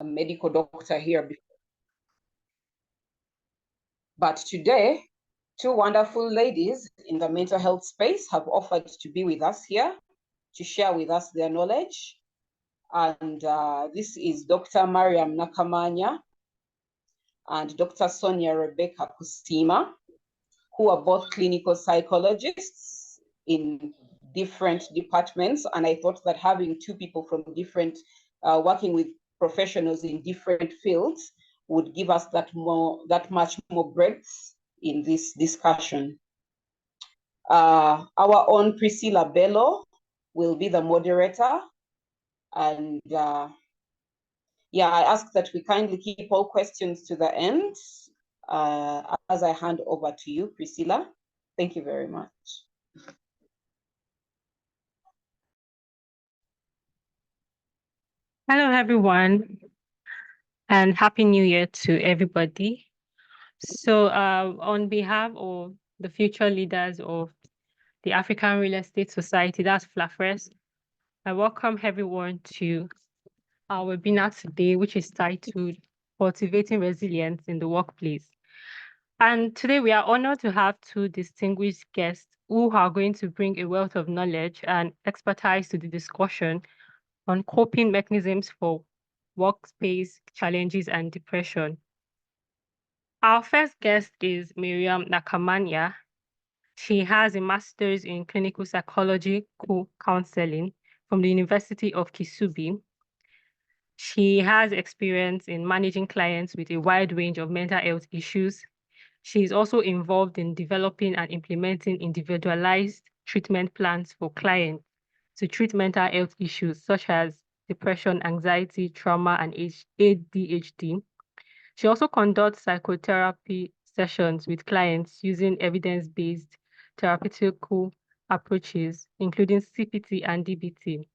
medical doctor here before. But today, two wonderful ladies in the mental health space have offered to be with us here to share with us their knowledge. And this is Dr. Mariam Nakamanya and Dr. Sonia Rebecca Kusima, who are both clinical psychologists in different departments. And I thought that having two people from different, working with professionals in different fields would give us that much more breadth in this discussion. Our own Priscilla Bello will be the moderator. And yeah, I ask that we kindly keep all questions to the end as I hand over to you, Priscilla. Thank you very much. Hello, everyone, and Happy New Year to everybody. So on behalf of the future leaders of the African Real Estate Society, that's FLAFRES, I welcome everyone to our webinar today, which is titled Cultivating Resilience in the Workplace. And today we are honored to have two distinguished guests who are going to bring a wealth of knowledge and expertise to the discussion on coping mechanisms for workspace challenges and depression. Our first guest is Miriam Nakamanya. She has a master's in clinical psychology counseling from the University of Kisubi. She has experience in managing clients with a wide range of mental health issues. She is also involved in developing and implementing individualized treatment plans for clients to treat mental health issues such as depression, anxiety, trauma, and ADHD. She also conducts psychotherapy sessions with clients using evidence-based therapeutical approaches, including CPT and DBT.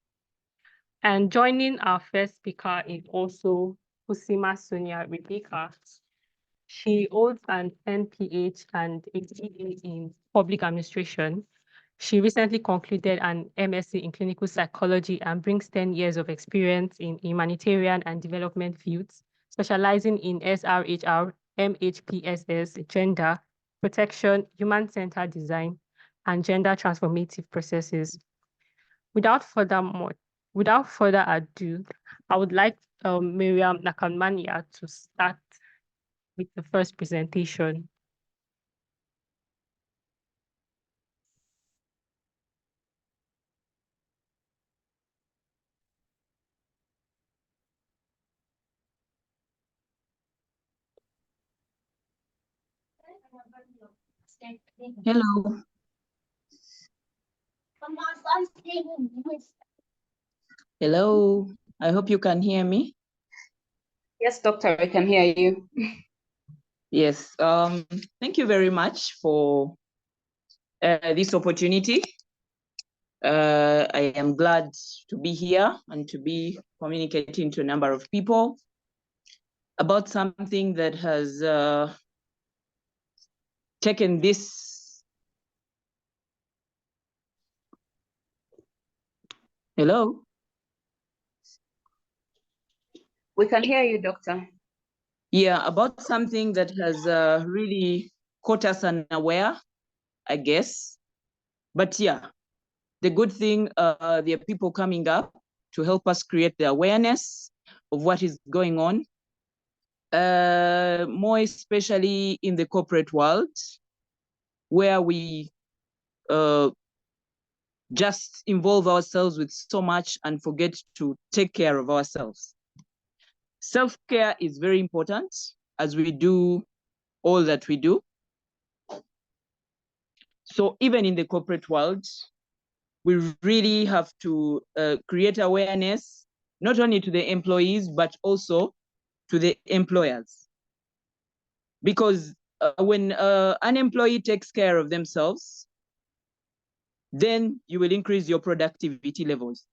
And joining our first speaker is also Kusima Sonia Rebecca. She holds an NPH and a TA in public administration. She recently concluded an MSc in clinical psychology and brings 10 years of experience in humanitarian and development fields, specializing in SRHR, MHPSS, gender, protection, human-centered design, and gender transformative processes. Without further ado, I would like Miriam Nakamanya to start with the first presentation. Hello. Hello. I hope you can hear me. Yes, doctor, I can hear you. Yes. Thank you very much for this opportunity. I am glad to be here and to be communicating to a number of people about something that has taken this. Hello? We can hear you, doctor. Yeah, about something that has really caught us unaware, I guess. But yeah, the good thing, there are people coming up to help us create the awareness of what is going on, more especially in the corporate world, where we just involve ourselves with so much and forget to take care of ourselves. Self-care is very important as we do all that we do. So even in the corporate world, we really have to create awareness, not only to the employees, but also to the employers. Because when an employee takes care of themselves, then you will increase your productivity levels.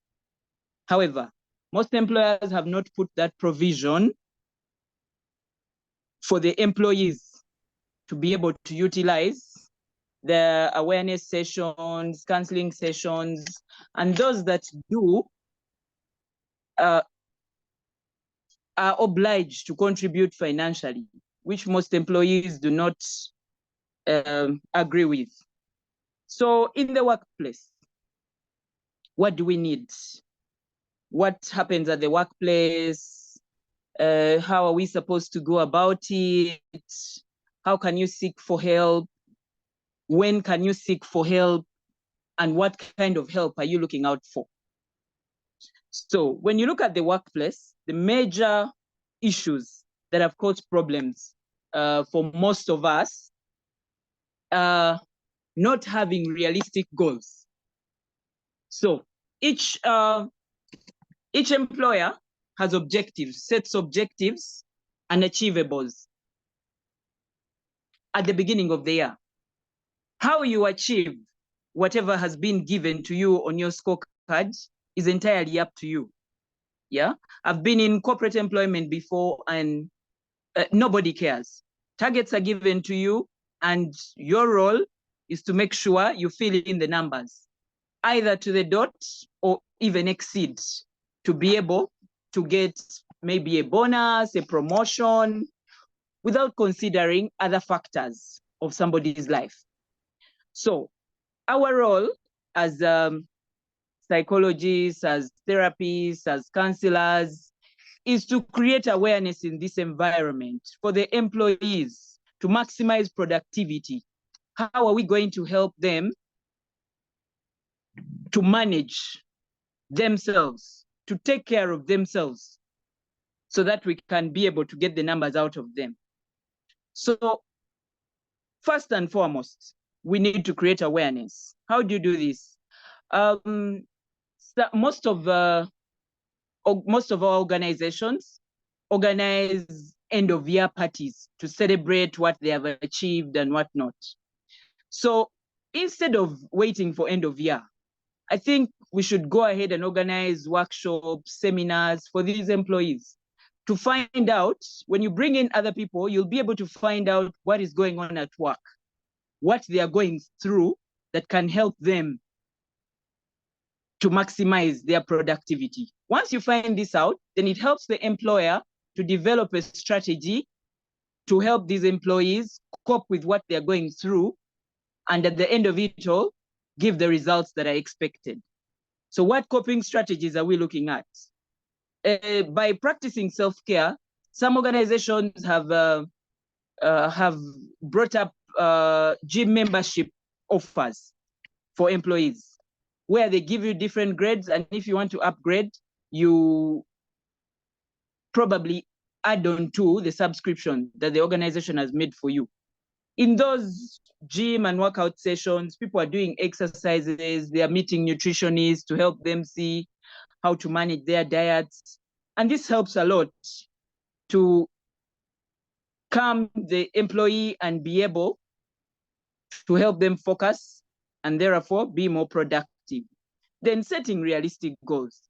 However, most employers have not put that provision for the employees to be able to utilize the awareness sessions, counseling sessions, and those that do are obliged to contribute financially, which most employees do not agree with. So in the workplace, what do we need? What happens at the workplace? How are we supposed to go about it? How can you seek for help? When can you seek for help? And what kind of help are you looking out for? So when you look at the workplace, the major issues that have caused problems for most of us are not having realistic goals. So each employer has objectives, sets objectives and achievables at the beginning of the year. How you achieve whatever has been given to you on your scorecard is entirely up to you. Yeah, I've been in corporate employment before, and nobody cares. Targets are given to you, and your role is to make sure you fill in the numbers, either to the dot or even exceed, to be able to get maybe a bonus, a promotion, without considering other factors of somebody's life. So our role as psychologists, as therapists, as counselors, is to create awareness in this environment for the employees to maximize productivity. How are we going to help them to manage themselves, to take care of themselves, so that we can be able to get the numbers out of them? So first and foremost, we need to create awareness. How do you do this? Most of our organizations organize end-of-year parties to celebrate what they have achieved and whatnot. So instead of waiting for end of year, I think we should go ahead and organize workshops, seminars for these employees to find out. When you bring in other people, you'll be able to find out what is going on at work, what they are going through that can help them to maximize their productivity. Once you find this out, then it helps the employer to develop a strategy to help these employees cope with what they're going through, and at the end of it all, give the results that are expected. So what coping strategies are we looking at? By practicing self-care, some organizations have brought up gym membership offers for employees, where they give you different grades, and if you want to upgrade, you probably add on to the subscription that the organization has made for you. In those gym and workout sessions, people are doing exercises, they are meeting nutritionists to help them see how to manage their diets. And this helps a lot to calm the employee and be able to help them focus and therefore be more productive. Then setting realistic goals.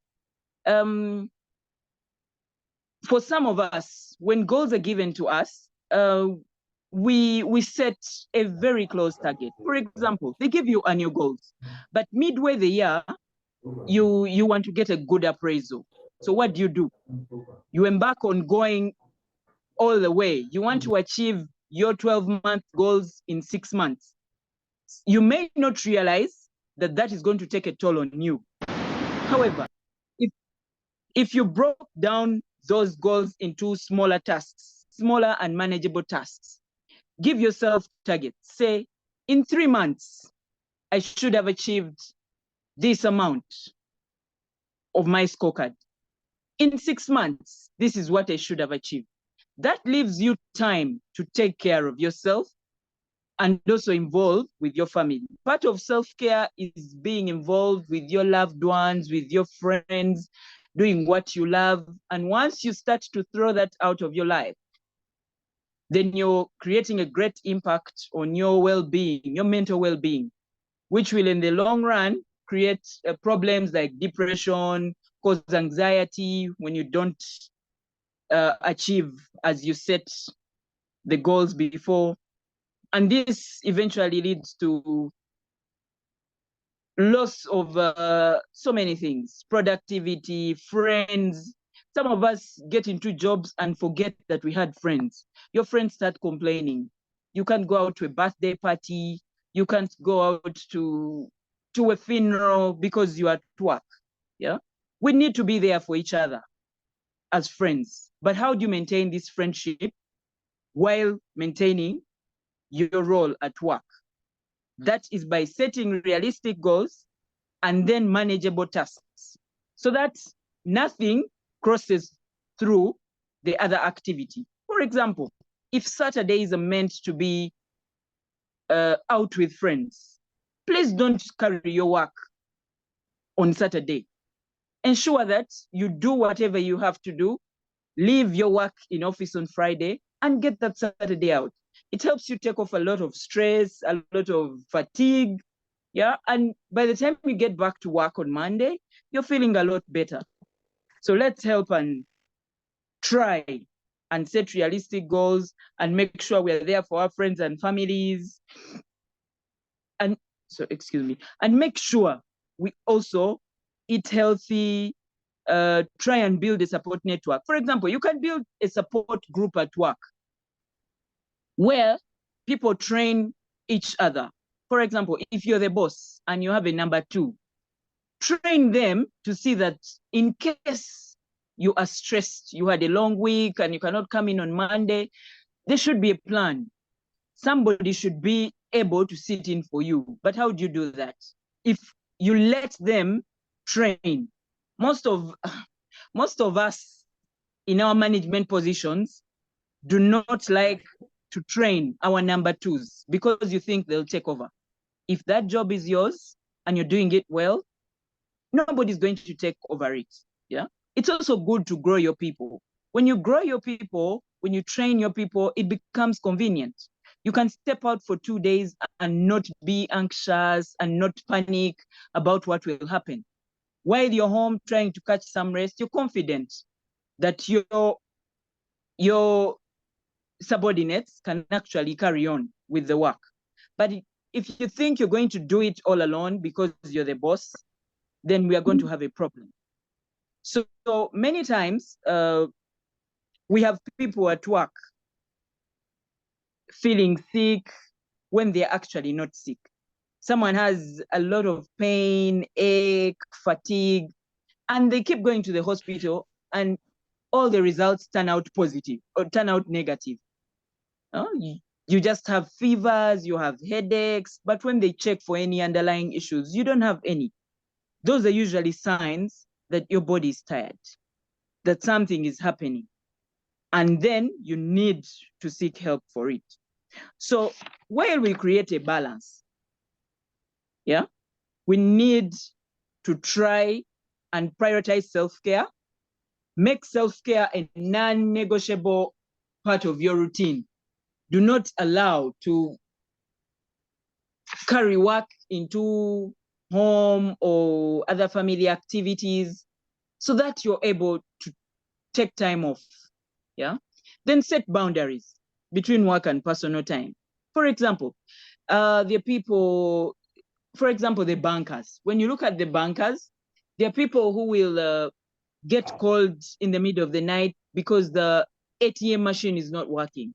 For some of us, when goals are given to us, we set a very close target. For example, they give you annual goals, but midway the year, you want to get a good appraisal. So what do? You embark on going all the way. You want to achieve your 12-month goals in 6 months. You may not realize that that is going to take a toll on you. However, if you broke down those goals into smaller tasks, smaller and manageable tasks, give yourself targets. Say, in 3 months, I should have achieved this amount of my scorecard. In 6 months, this is what I should have achieved. That leaves you time to take care of yourself and also involve with your family. Part of self-care is being involved with your loved ones, with your friends, doing what you love. And once you start to throw that out of your life, then you're creating a great impact on your well-being, your mental well-being, which will in the long run create problems like depression, cause anxiety when you don't achieve as you set the goals before. And this eventually leads to loss of so many things, productivity, friends. Some of us get into jobs and forget that we had friends. Your friends start complaining. You can't go out to a birthday party. You can't go out to a funeral because you are at work. Yeah, we need to be there for each other as friends. But how do you maintain this friendship while maintaining your role at work? That is by setting realistic goals and then manageable tasks, so that nothing crosses through the other activity. For example, if Saturdays are meant to be out with friends, please don't carry your work on Saturday. Ensure that you do whatever you have to do, leave your work in office on Friday, and get that Saturday out. It helps you take off a lot of stress, a lot of fatigue. Yeah. And by the time you get back to work on Monday, you're feeling a lot better. So let's help and try and set realistic goals and make sure we're there for our friends and families. And and make sure we also eat healthy, try and build a support network. For example, you can build a support group at work where people train each other. For example, if you're the boss and you have a number two, train them to see that in case you are stressed, you had a long week and you cannot come in on Monday, there should be a plan. Somebody should be able to sit in for you. But how do you do that? If you let them train, most of us in our management positions do not like to train our number twos because you think they'll take over. If that job is yours and you're doing it well, nobody's going to take over it. Yeah. It's also good to grow your people. When you grow your people, when you train your people, it becomes convenient. You can step out for 2 days and not be anxious and not panic about what will happen. While you're home trying to catch some rest, you're confident that your subordinates can actually carry on with the work. But if you think you're going to do it all alone because you're the boss, then we are going to have a problem. So many times we have people at work feeling sick when they're actually not sick. Someone has a lot of pain, ache, fatigue, and they keep going to the hospital and all the results turn out positive or turn out negative. You just have fevers, you have headaches, but when they check for any underlying issues, you don't have any. Those are usually signs that your body is tired, that something is happening, and then you need to seek help for it. So while we create a balance, yeah, we need to try and prioritize self-care, make self-care a non-negotiable part of your routine. Do not allow to carry work into home or other family activities so that you're able to take time off. Yeah. Then set boundaries between work and personal time. For example, the people, for example, the bankers. When you look at the bankers, there are people who will get called in the middle of the night because the ATM machine is not working.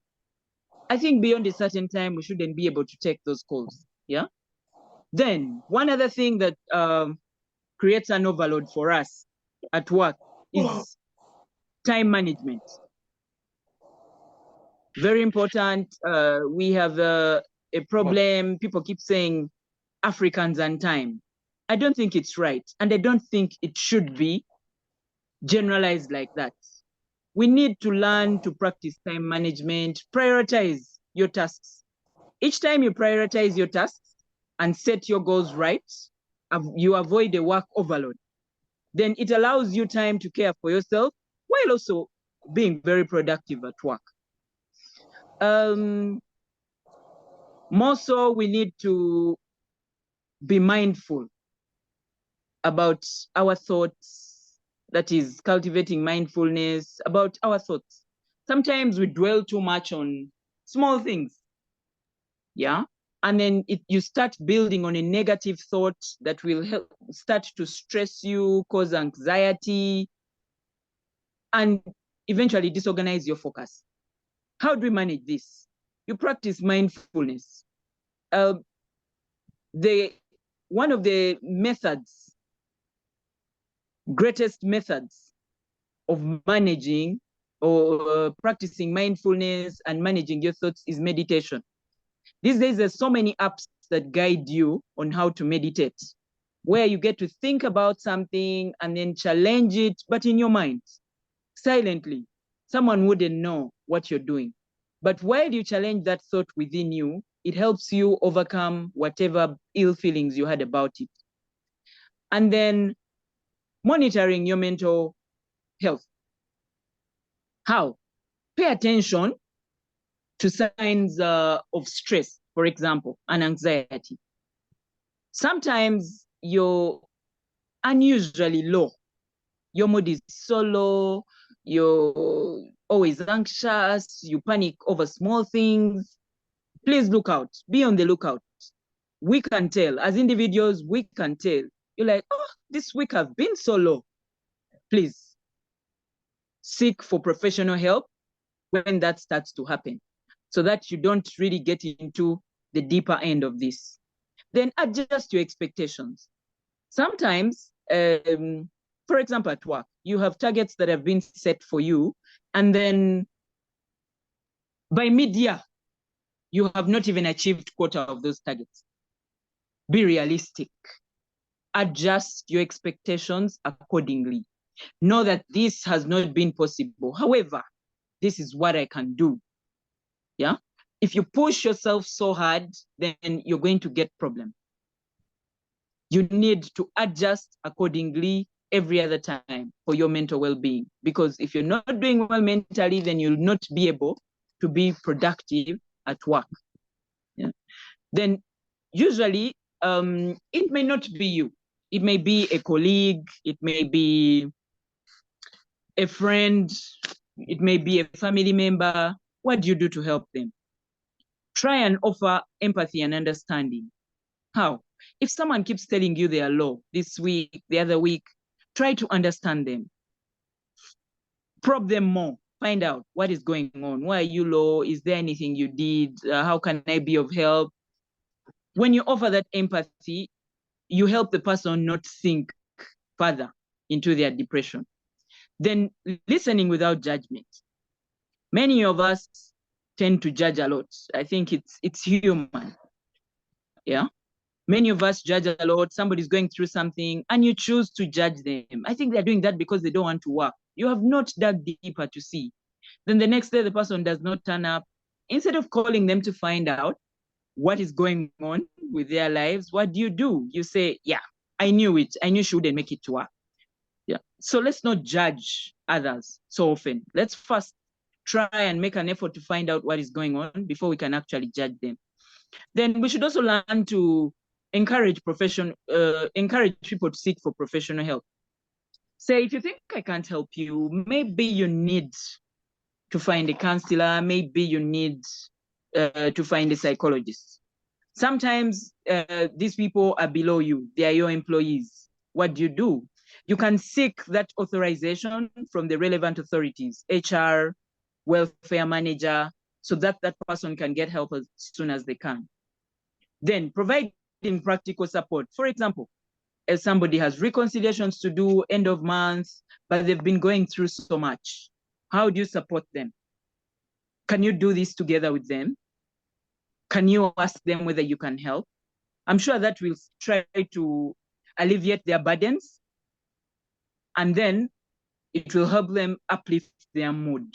I think beyond a certain time, we shouldn't be able to take those calls. Yeah. Then one other thing that creates an overload for us at work is time management. Very important. We have a problem. People keep saying Africans and time. I don't think it's right. And I don't think it should be generalized like that. We need to learn to practice time management, prioritize your tasks. Each time you prioritize your tasks and set your goals right, you avoid a work overload. Then it allows you time to care for yourself while also being very productive at work. More so, we need to be mindful about our thoughts, that is cultivating mindfulness about our thoughts. Sometimes we dwell too much on small things, yeah? And then you start building on a negative thought that will start to stress you, cause anxiety. and eventually disorganize your focus. How do we manage this? You practice mindfulness. One of the greatest methods of managing or practicing mindfulness and managing your thoughts is meditation. These days, there's so many apps that guide you on how to meditate, where you get to think about something and then challenge it, but in your mind, silently. Someone wouldn't know what you're doing. But while you challenge that thought within you, it helps you overcome whatever ill feelings you had about it. And then monitoring your mental health. How? Pay attention to signs of stress, for example, and anxiety. Sometimes you're unusually low. Your mood is so low, you're always anxious, you panic over small things. Please look out, be on the lookout. We can tell, as individuals, we can tell. You're like, oh, this week I've been so low. Please seek for professional help when that starts to happen, so that you don't really get into the deeper end of this. Then adjust your expectations. Sometimes, for example, at work, you have targets that have been set for you, and then by mid-year, you have not even achieved quarter of those targets. Be realistic. Adjust your expectations accordingly. Know that this has not been possible. However, this is what I can do. Yeah. If you push yourself so hard, then you're going to get problems. You need to adjust accordingly every other time for your mental well-being. Because if you're not doing well mentally, then you'll not be able to be productive at work. Yeah. Then usually, it may not be you. It may be a colleague. It may be a friend. It may be a family member. What do you do to help them? Try and offer empathy and understanding. How? If someone keeps telling you they are low this week, the other week, try to understand them. Probe them more. Find out what is going on. Why are you low? Is there anything you did? How can I be of help? When you offer that empathy, you help the person not sink further into their depression. Then listening without judgment. Many of us tend to judge a lot. I think it's human. Yeah. Many of us judge a lot. Somebody's going through something and you choose to judge them. I think they're doing that because they don't want to work. You have not dug deeper to see. Then the next day, the person does not turn up. Instead of calling them to find out what is going on with their lives, what do? You say, yeah, I knew it. I knew she wouldn't make it to work. Yeah. So let's not judge others so often. Let's first try and make an effort to find out what is going on before we can actually judge them. Then we should also learn to encourage people to seek for professional help. Say, if you think I can't help you, maybe you need to find a counselor, maybe you need to find a psychologist. Sometimes these people are below you, they are your employees. What do? You can seek that authorization from the relevant authorities, HR, welfare manager, so that that person can get help as soon as they can. Then providing practical support. For example, if somebody has reconciliations to do end of month, but they've been going through so much, how do you support them? Can you do this together with them? Can you ask them whether you can help? I'm sure that will try to alleviate their burdens, and then it will help them uplift their mood.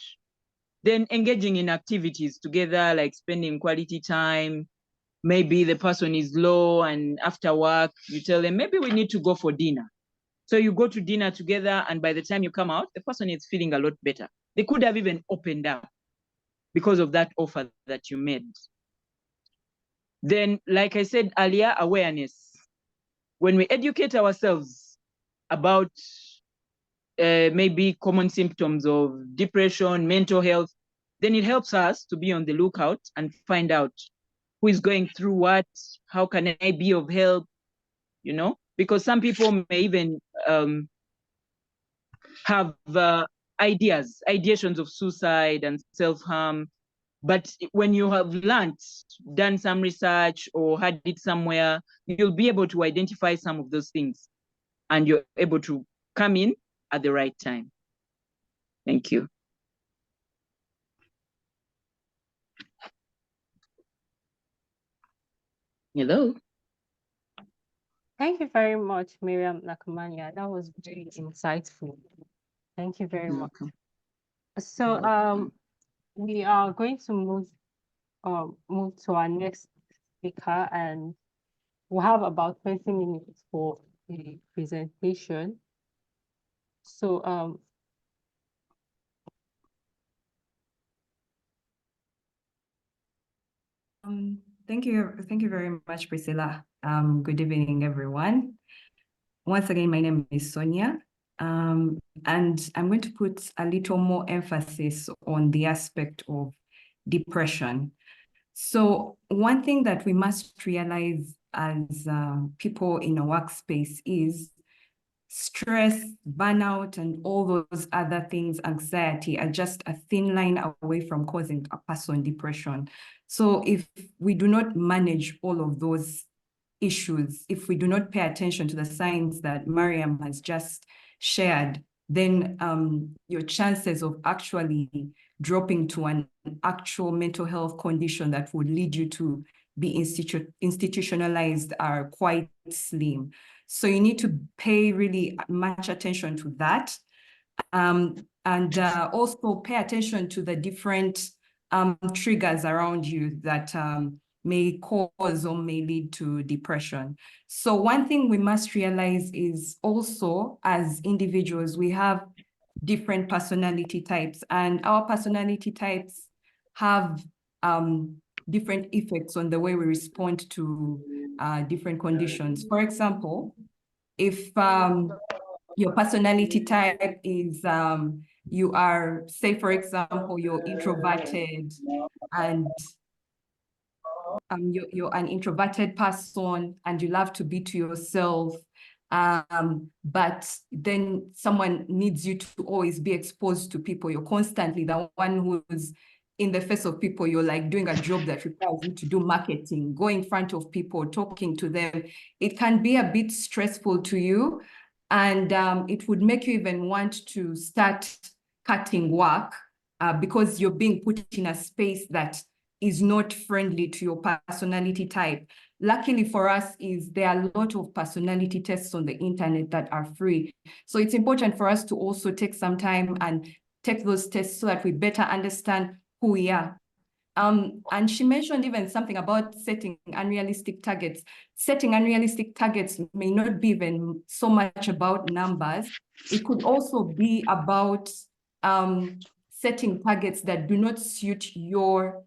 Then engaging in activities together, like spending quality time. Maybe the person is low and after work, you tell them, maybe we need to go for dinner. So you go to dinner together, and by the time you come out, the person is feeling a lot better. They could have even opened up because of that offer that you made. Then, like I said earlier, awareness. When we educate ourselves about maybe common symptoms of depression, mental health, then it helps us to be on the lookout and find out who is going through what, how can I be of help, you know? Because some people may even have ideations of suicide and self-harm. But when you have learned, done some research or had it somewhere, you'll be able to identify some of those things and you're able to come in at the right time. Thank you. Hello. Thank you very much, Miriam Nakamania. That was very insightful. Thank you very much. Welcome. So we are going to move to our next speaker, and we'll have about 20 minutes for the presentation. So thank you very much, Priscilla. Good evening, everyone. Once again, my name is Sonia, and I'm going to put a little more emphasis on the aspect of depression. So one thing that we must realize as people in a workspace is stress, burnout, and all those other things, anxiety, are just a thin line away from causing a person depression. So if we do not manage all of those issues, if we do not pay attention to the signs that Mariam has just shared, then your chances of actually dropping to an actual mental health condition that would lead you to be institutionalized are quite slim. So you need to pay really much attention to that. And also pay attention to the different triggers around you that may cause or may lead to depression. So one thing we must realize is also, as individuals, we have different personality types, and our personality types have different effects on the way we respond to different conditions. For example, if your personality type is you are, say, for example, you're introverted and you're an introverted person and you love to be to yourself, but then someone needs you to always be exposed to people. You're constantly the one who's in the face of people. You're like doing a job that requires you to do marketing, go in front of people, talking to them. It can be a bit stressful to you, and it would make you even want to start cutting work because you're being put in a space that is not friendly to your personality type. Luckily for us is there are a lot of personality tests on the internet that are free. So it's important for us to also take some time and take those tests so that we better understand who we are. And she mentioned even something about setting unrealistic targets. Setting unrealistic targets may not be even so much about numbers. It could also be about setting targets that do not suit your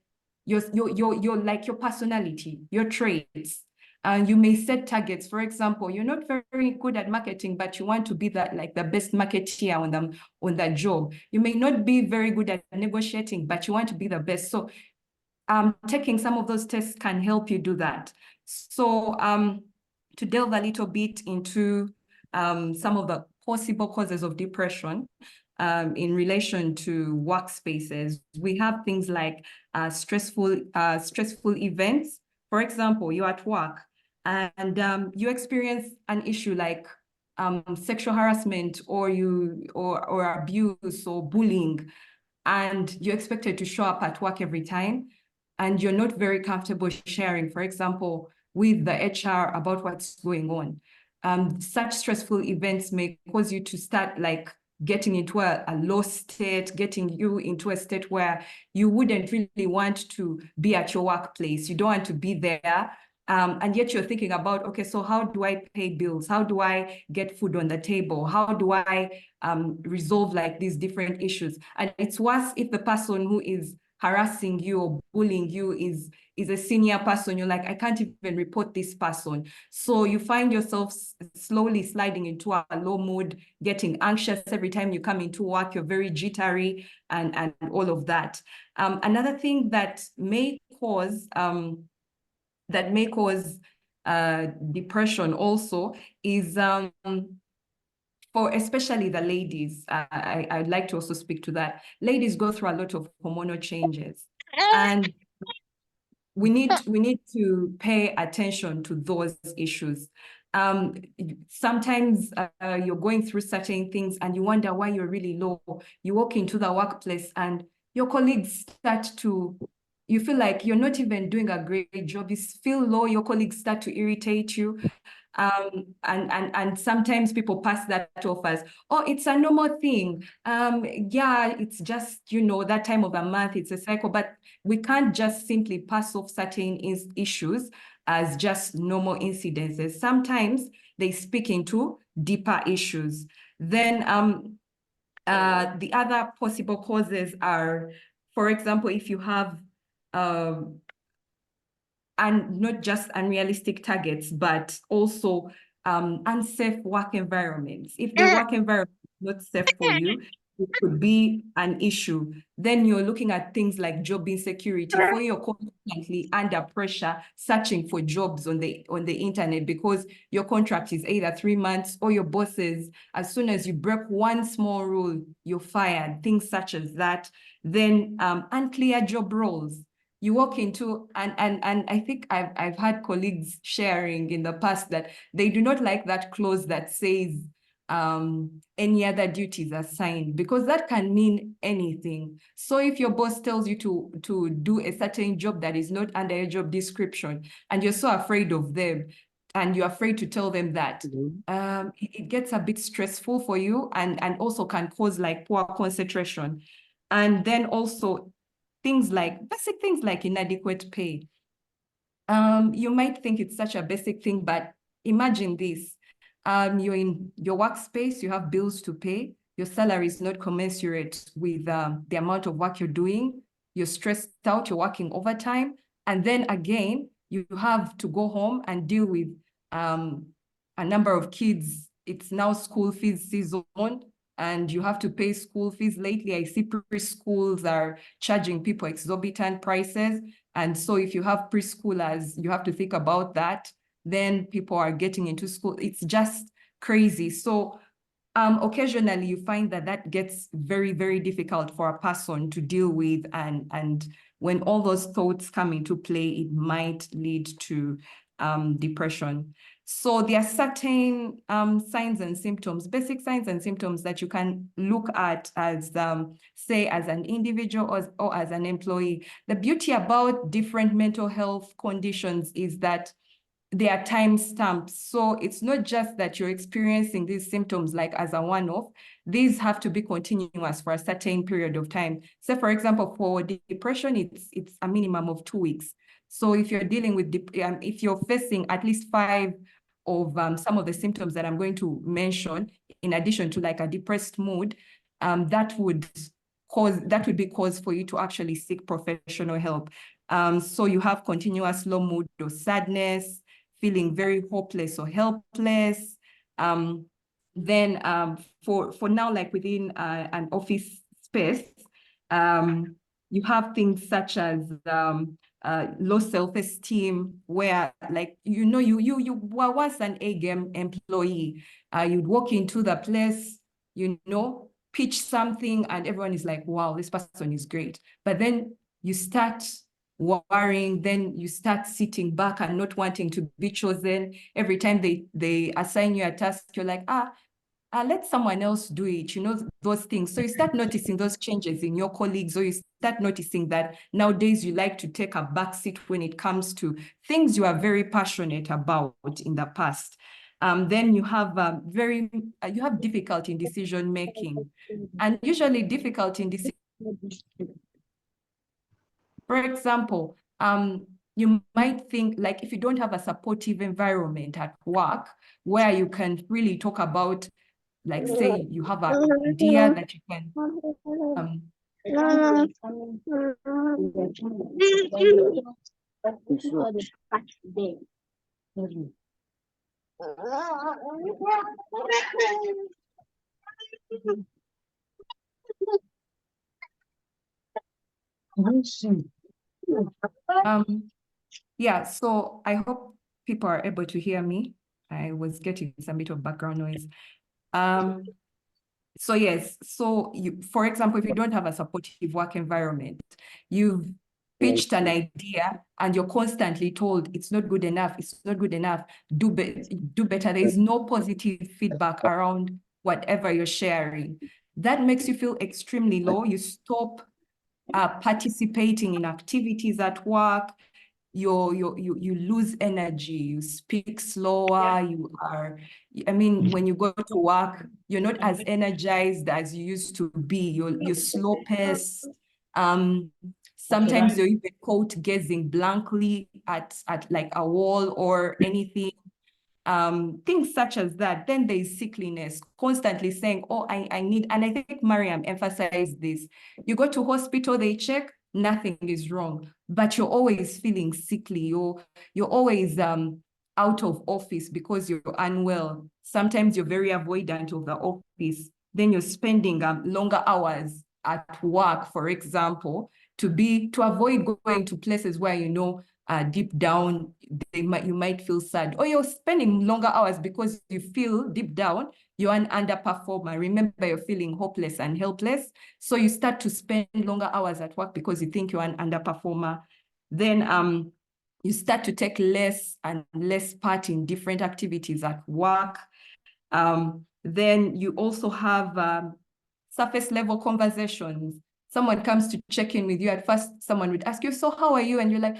personality, your traits. And you may set targets. For example, you're not very good at marketing, but you want to be the best marketeer on that job. You may not be very good at negotiating, but you want to be the best. So taking some of those tests can help you do that. So to delve a little bit into some of the possible causes of depression, in relation to workspaces, we have things like stressful events. For example, you're at work and you experience an issue like sexual harassment or abuse or bullying, and you're expected to show up at work every time, and you're not very comfortable sharing, for example, with the HR about what's going on. Such stressful events may cause you to start getting into a low state, getting you into a state where you wouldn't really want to be at your workplace. You don't want to be there. And yet you're thinking about, okay, so how do I pay bills? How do I get food on the table? How do I resolve these different issues? And it's worse if the person who is harassing you or bullying you is a senior person. You're like, I can't even report this person. So you find yourself slowly sliding into a low mood, getting anxious every time you come into work. You're very jittery and all of that. Another thing that may cause depression also is for especially the ladies, I'd like to also speak to that. Ladies go through a lot of hormonal changes, and we need to pay attention to those issues. Sometimes you're going through certain things and you wonder why you're really low. You walk into the workplace and your colleagues you feel like you're not even doing a great job. You feel low, your colleagues start to irritate you. And sometimes people pass that off as, oh, it's a normal thing. Yeah, it's just, that time of the month, it's a cycle, but we can't just simply pass off certain issues as just normal incidences. Sometimes they speak into deeper issues. Then the other possible causes are, for example, if you have and not just unrealistic targets, but also unsafe work environments. If the work environment is not safe for you, it could be an issue. Then you're looking at things like job insecurity, for you're constantly under pressure searching for jobs on the internet because your contract is either 3 months or your bosses, as soon as you break one small rule, you're fired, things such as that. Then unclear job roles. You walk into, and I think I've had colleagues sharing in the past that they do not like that clause that says any other duties assigned, because that can mean anything. So if your boss tells you to do a certain job that is not under your job description, and you're so afraid of them, and you're afraid to tell them that, it gets a bit stressful for you, and also can cause like poor concentration. And then also basic things like inadequate pay. You might think it's such a basic thing, but imagine this. You're in your workspace, you have bills to pay, your salary is not commensurate with the amount of work you're doing, you're stressed out, you're working overtime, and then again, you have to go home and deal with a number of kids. It's now school fees season, and you have to pay school fees. Lately, I see preschools are charging people exorbitant prices. And so if you have preschoolers, you have to think about that. Then people are getting into school. It's just crazy. So occasionally you find that gets very, very difficult for a person to deal with. And when all those thoughts come into play, it might lead to depression. So there are certain signs and symptoms, basic signs and symptoms that you can look at as, say, as an individual or as an employee. The beauty about different mental health conditions is that they are time stamped. So it's not just that you're experiencing these symptoms like as a one-off. These have to be continuous for a certain period of time. So for example, for depression, it's a minimum of 2 weeks. So if you're dealing with, if you're facing at least 5 of some of the symptoms that I'm going to mention, in addition to like a depressed mood, that would be cause for you to actually seek professional help. So you have continuous low mood or sadness, feeling very hopeless or helpless. Then for now, like within an office space, you have things such as low self-esteem, where like, you were once an A-game employee. You'd walk into the place, pitch something, and everyone is like, wow, this person is great. But then you start worrying, then you start sitting back and not wanting to be chosen. Every time they assign you a task, you're like, let someone else do it, those things. So you start noticing those changes in your colleagues, or you start noticing that nowadays you like to take a back seat when it comes to things you are very passionate about in the past. Then you have you have difficulty in decision making, and usually difficulty in decision. For example, you might think like if you don't have a supportive environment at work where you can really talk about, like say you have an idea that you can yeah, so I hope people are able to hear me. I was getting some bit of background noise. So yes, so you, for example, if you don't have a supportive work environment, you've pitched an idea and you're constantly told it's not good enough, it's not good enough, do better. There is no positive feedback around whatever you're sharing. That makes you feel extremely low. You stop participating in activities at work. You lose energy, you speak slower, you are, I mean, when you go to work, you're not as energized as you used to be. You're slow paced. Sometimes you're even caught gazing blankly at like a wall or anything. Things such as that. Then there's sickliness, constantly saying, oh, I need, and I think Mariam emphasized this. You go to hospital, they check, nothing is wrong, but you're always feeling sickly. You're always out of office because you're unwell. Sometimes you're very avoidant of the office. Then you're spending longer hours at work, for example, to avoid going to places where you know deep down you might feel sad, or you're spending longer hours because you feel deep down you're an underperformer. Remember, you're feeling hopeless and helpless, so you start to spend longer hours at work because you think you're an underperformer. Then you start to take less and less part in different activities at work. Then you also have surface level conversations. Someone comes to check in with you. At first, someone would ask you, so how are you? And you're like,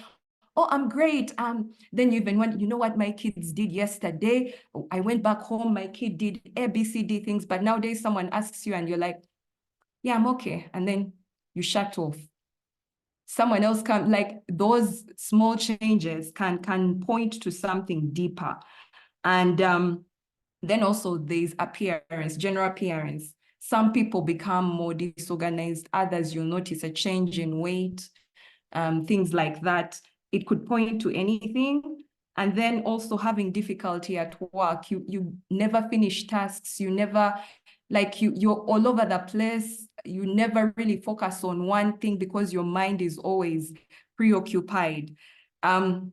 oh, I'm great. Then you even want, you know what my kids did yesterday? I went back home, my kid did A, B, C, D things, but nowadays someone asks you and you're like, yeah, I'm okay. And then you shut off. Someone else can, like, those small changes can point to something deeper. And then also there's appearance, general appearance. Some people become more disorganized, others you'll notice a change in weight, things like that. It could point to anything. And then also having difficulty at work. You never finish tasks. You never, like you're all over the place. You never really focus on one thing because your mind is always preoccupied. Then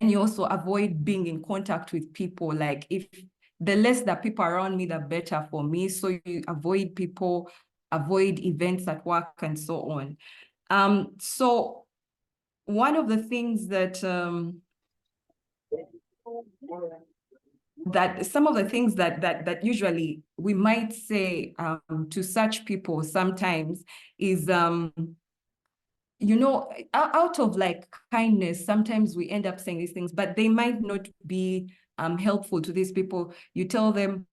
you also avoid being in contact with people. Like, if the less that people around me, the better for me. So you avoid people, avoid events at work, and so on. So one of the things that some of the things that usually we might say to such people sometimes is you know, out of like kindness, sometimes we end up saying these things, but they might not be helpful to these people. You tell them,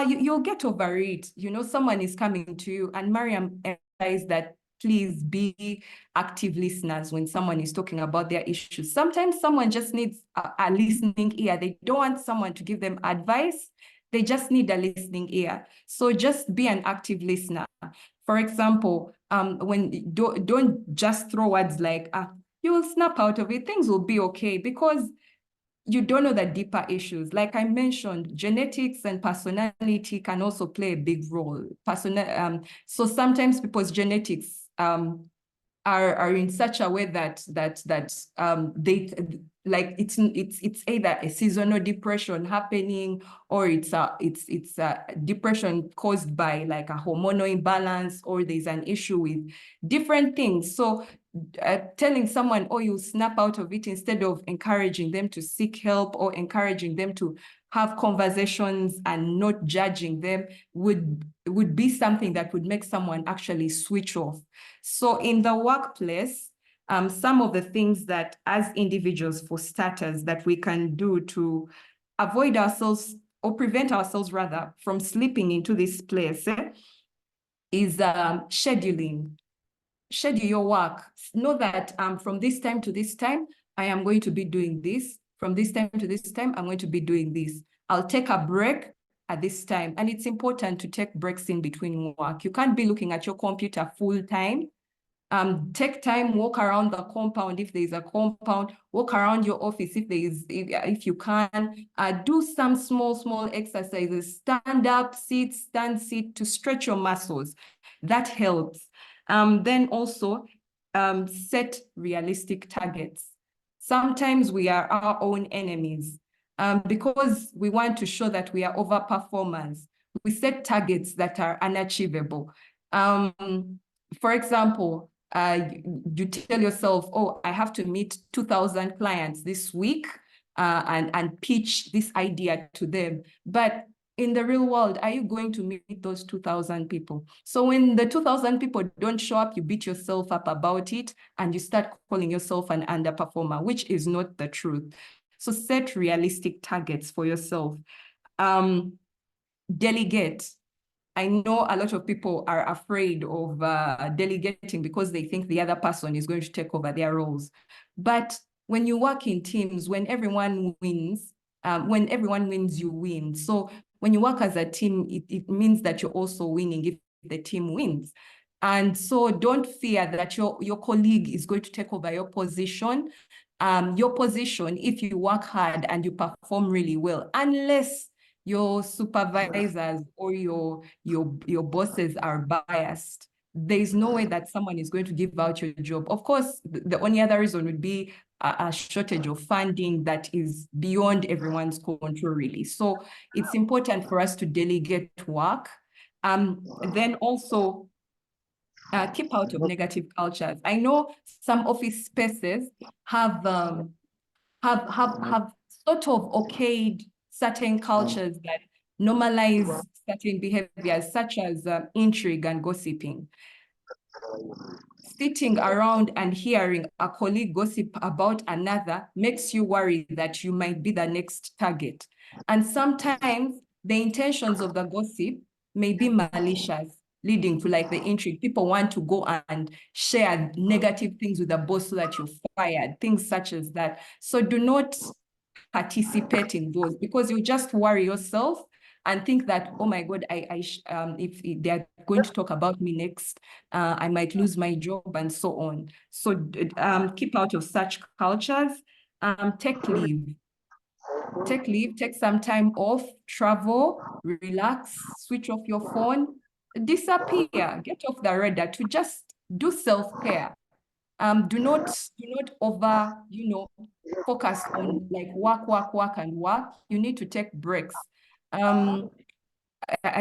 you'll get over it. You know, someone is coming to you, and Mariam emphasized that please be active listeners when someone is talking about their issues. Sometimes someone just needs a listening ear. They don't want someone to give them advice. They just need a listening ear. So just be an active listener. For example, when don't just throw words like, you will snap out of it, things will be okay, because you don't know the deeper issues. Like I mentioned, genetics and personality can also play a big role. So sometimes people's genetics are in such a way that they, like, it's either a seasonal depression happening, or it's a depression caused by like a hormonal imbalance, or there's an issue with different things. So telling someone, oh, you snap out of it, instead of encouraging them to seek help or encouraging them to have conversations and not judging them, would be something that would make someone actually switch off. So in the workplace, some of the things that as individuals, for starters, that we can do to avoid ourselves, or prevent ourselves rather, from slipping into this place is scheduling. Schedule your work. Know that from this time to this time, I am going to be doing this. From this time to this time, I'm going to be doing this. I'll take a break at this time. And it's important to take breaks in between work. You can't be looking at your computer full time. Take time, walk around the compound if there's a compound, walk around your office if you can. Do some small exercises, stand up, sit, stand, sit, to stretch your muscles. That helps. Then also set realistic targets. Sometimes we are our own enemies because we want to show that we are overperformers. we set targets that are unachievable. For example, you tell yourself, oh, I have to meet 2,000 clients this week and pitch this idea to them. But in the real world, are you going to meet those 2,000 people? So when the 2,000 people don't show up, you beat yourself up about it and you start calling yourself an underperformer, which is not the truth. So set realistic targets for yourself. Delegate. I know a lot of people are afraid of delegating because they think the other person is going to take over their roles. But when you work in teams, when everyone wins, you win. So when you work as a team, it means that you're also winning if the team wins. And so don't fear that your colleague is going to take over your position. Your position, if you work hard and you perform really well, unless your supervisors or your bosses are biased, there's no way that someone is going to give out your job. Of course, the only other reason would be a shortage of funding that is beyond everyone's control, really. So it's important for us to delegate work. Then also keep out of negative cultures. I know some office spaces have sort of okayed certain cultures that normalize certain behaviors, such as intrigue and gossiping. Sitting around and hearing a colleague gossip about another makes you worry that you might be the next target. And sometimes the intentions of the gossip may be malicious, leading to like the intrigue. People want to go and share negative things with the boss so that you're fired, things such as that. So do not participate in those, because you just worry yourself and think that, oh my God, if they're going to talk about me next, I might lose my job and so on. So keep out of such cultures. Take leave. Take some time off, travel, relax, switch off your phone, disappear, get off the radar to just do self-care. Do not over, focus on like work and work. You need to take breaks. I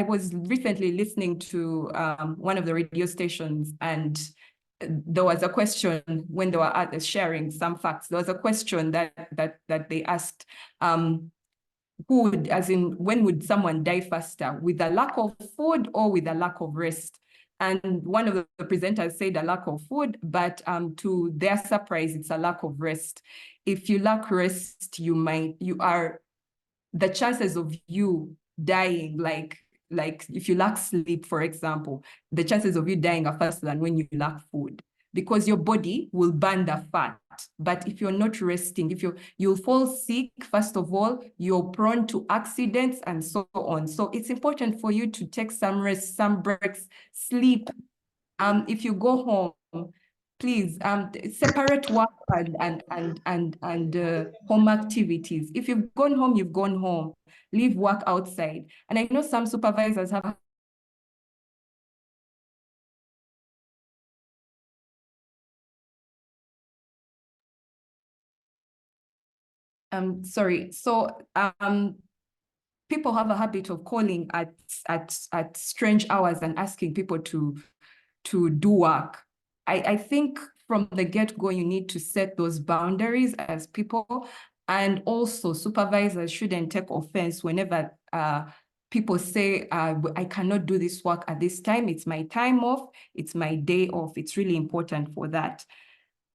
was recently listening to one of the radio stations, and there was a question when they were sharing some facts. There was a question that they asked, when would someone die faster, with a lack of food or with a lack of rest? And one of the presenters said a lack of food, but to their surprise, it's a lack of rest. If you lack rest, the chances of you dying, like if you lack sleep, for example, the chances of you dying are faster than when you lack food, because your body will burn the fat. But if you're not resting, you'll fall sick, first of all, you're prone to accidents and so on. So it's important for you to take some rest, some breaks, sleep. If you go home, please separate work and home activities. If you've gone home, you've gone home. Leave work outside. And I know some supervisors have sorry. So people have a habit of calling at strange hours and asking people to do work. I think from the get-go, you need to set those boundaries as people. And also supervisors shouldn't take offense whenever people say, I cannot do this work at this time. It's my time off. It's my day off. It's really important for that.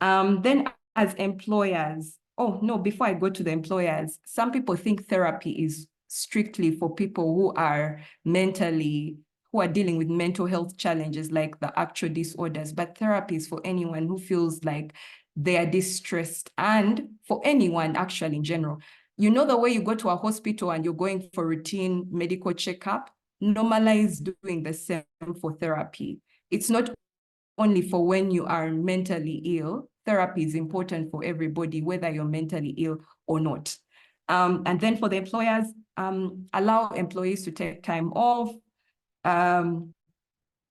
Then as employers, oh no, before I go to the employers, some people think therapy is strictly for people who are dealing with mental health challenges like the actual disorders, but therapy is for anyone who feels like they are distressed, and for anyone actually in general. You know, the way you go to a hospital and you're going for routine medical checkup, normalize doing the same for therapy. It's not only for when you are mentally ill. Therapy is important for everybody, whether you're mentally ill or not. And then for the employers, allow employees to take time off.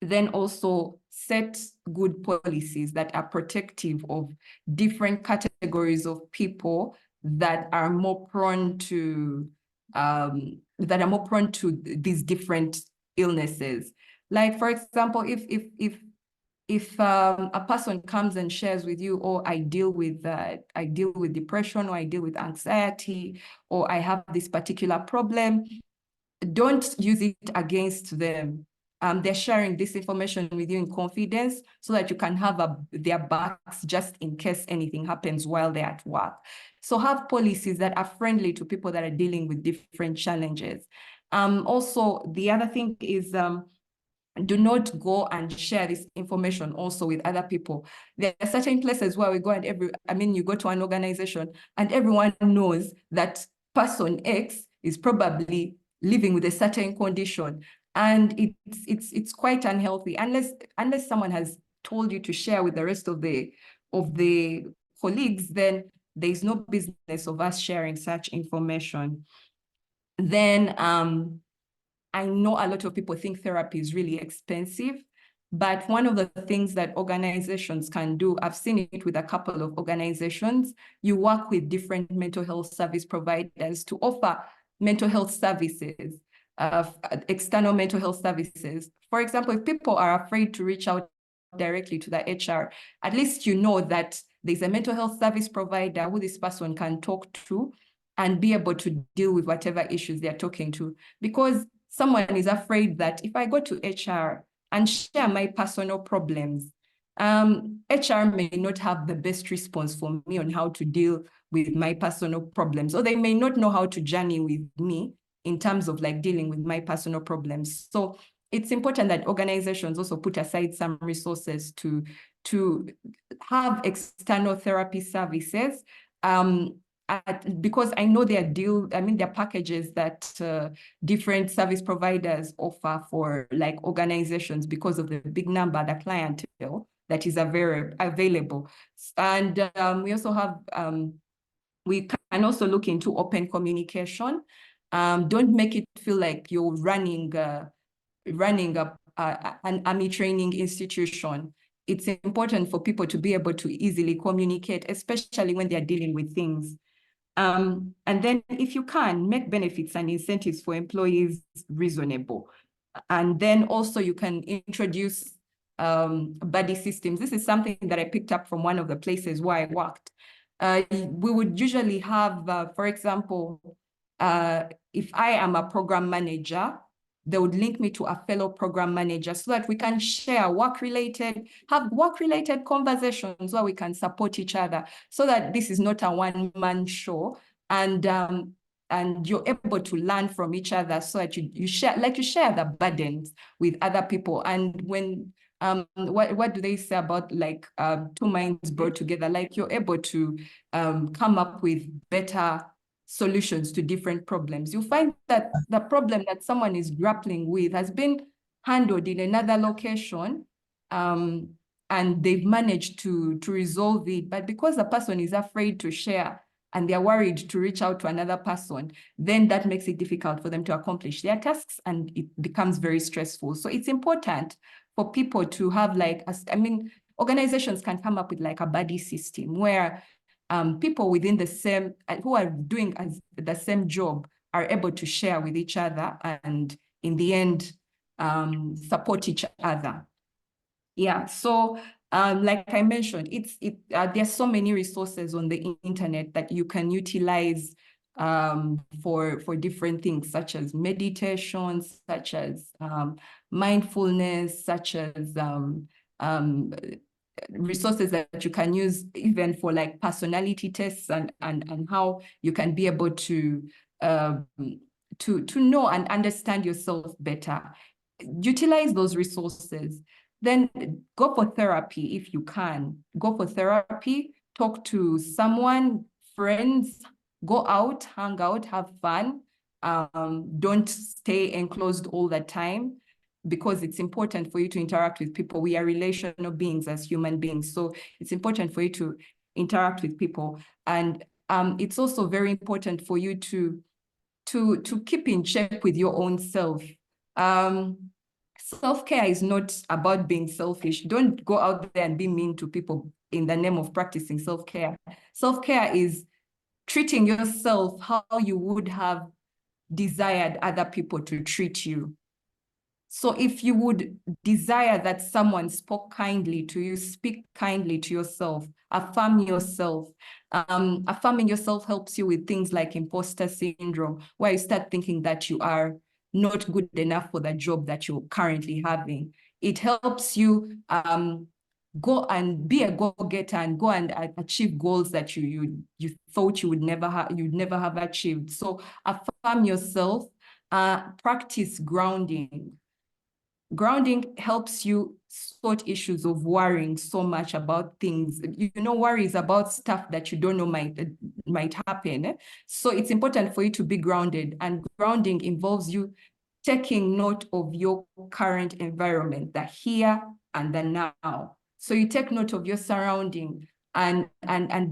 Then also set good policies that are protective of different categories of people that are more prone to that are more prone to these different illnesses. Like, for example, if a person comes and shares with you, or I deal with depression, or I deal with anxiety, or I have this particular problem, don't use it against them. They're sharing this information with you in confidence so that you can have their backs just in case anything happens while they're at work. So have policies that are friendly to people that are dealing with different challenges. Also, the other thing is, do not go and share this information also with other people. There are certain places where we go and you go to an organization and everyone knows that person X is probably living with a certain condition. And it's quite unhealthy unless someone has told you to share with the rest of the colleagues, then there's no business of us sharing such information. Then I know a lot of people think therapy is really expensive, but one of the things that organizations can do, I've seen it with a couple of organizations, you work with different mental health service providers to offer mental health services, external mental health services. For example, if people are afraid to reach out directly to the HR, at least you know that there's a mental health service provider who this person can talk to and be able to deal with whatever issues they're talking to. Because someone is afraid that if I go to HR and share my personal problems, HR may not have the best response for me on how to deal with my personal problems, or they may not know how to journey with me in terms of like dealing with my personal problems. So it's important that organizations also put aside some resources to have external therapy services, because I know there are packages that different service providers offer for like organizations because of the big number, the clientele that is available. And we also have, we can also look into open communication. Don't make it feel like you're running an army training institution. It's important for people to be able to easily communicate, especially when they're dealing with things. And then if you can, make benefits and incentives for employees reasonable. And then also you can introduce buddy systems. This is something that I picked up from one of the places where I worked. We would usually have, for example, if I am a program manager, they would link me to a fellow program manager so that we can share have work-related conversations where we can support each other, so that this is not a one-man show, and you're able to learn from each other, so that you share the burdens with other people. And when what do they say about like two minds brought together? Like you're able to come up with better solutions to different problems. You find that the problem that someone is grappling with has been handled in another location, and they've managed to resolve it. But because the person is afraid to share and they're worried to reach out to another person, then that makes it difficult for them to accomplish their tasks, and it becomes very stressful. So it's important for people to have like, organizations can come up with like a buddy system where people within the same, who are doing the same job, are able to share with each other, and in the end, support each other. Yeah, so like I mentioned, there's so many resources on the internet that you can utilize for different things, such as meditation, such as mindfulness, such as resources that you can use even for like personality tests, and how you can be able to know and understand yourself better. Utilize those resources. Then go for therapy if you can. Go for therapy, talk to someone, friends, go out, hang out, have fun. Don't stay enclosed all the time, because it's important for you to interact with people. We are relational beings as human beings. So it's important for you to interact with people. And it's also very important for you to keep in check with your own self. Self-care is not about being selfish. Don't go out there and be mean to people in the name of practicing self-care. Self-care is treating yourself how you would have desired other people to treat you. So if you would desire that someone spoke kindly to you, speak kindly to yourself, affirm yourself. Affirming yourself helps you with things like imposter syndrome, where you start thinking that you are not good enough for the job that you're currently having. It helps you go and be a go-getter and go and achieve goals that you thought you'd never have achieved. So affirm yourself, practice grounding. Grounding helps you sort issues of worrying so much about things. You know, worry is about stuff that you don't know might happen. So it's important for you to be grounded, and grounding involves you taking note of your current environment, the here and the now. So you take note of your surrounding and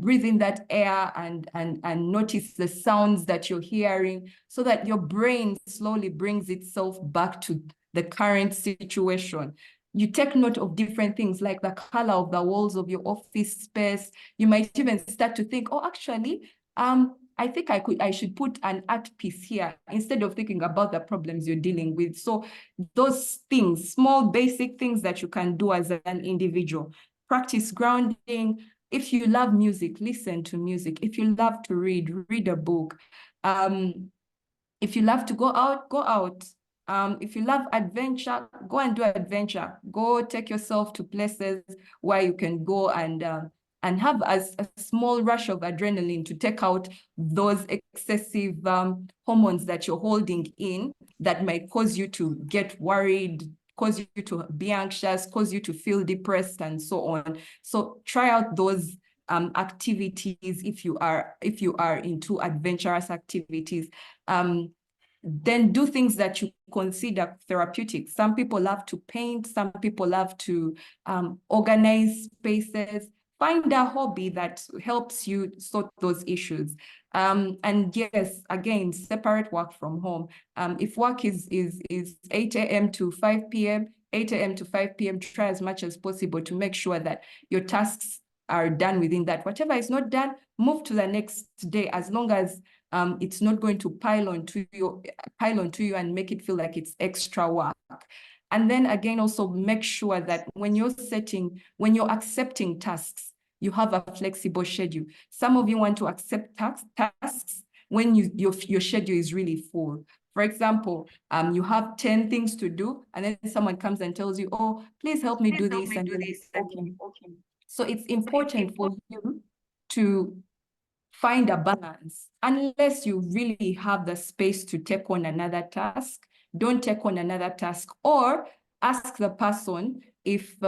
breathe in that air and notice the sounds that you're hearing, so that your brain slowly brings itself back to the current situation. You take note of different things like the color of the walls of your office space. You might even start to think, oh, actually, I think I should put an art piece here instead of thinking about the problems you're dealing with. So those things, small basic things that you can do as an individual. Practice grounding. If you love music, listen to music. If you love to read a book. If you love to go out, go out. If you love adventure, go and do adventure. Go take yourself to places where you can go and have a small rush of adrenaline to take out those excessive hormones that you're holding in that might cause you to get worried, cause you to be anxious, cause you to feel depressed, and so on. So try out those activities if you are into adventurous activities. Then do things that you consider therapeutic. Some people love to paint, some people love to organize spaces. Find a hobby that helps you sort those issues. And yes, again, separate work from home. If work is 8 a.m. to 5 p.m., 8 a.m. to 5 p.m., try as much as possible to make sure that your tasks are done within that. Whatever is not done, move to the next day, as long as it's not going to pile onto you and make it feel like it's extra work. And then again, also make sure that when you're accepting tasks, you have a flexible schedule. Some of you want to accept tasks when your schedule is really full. For example, you have 10 things to do, and then someone comes and tells you, oh, please help me do this. And okay. So it's important for you to find a balance. Unless you really have the space to take on another task, don't take on another task, or ask the person if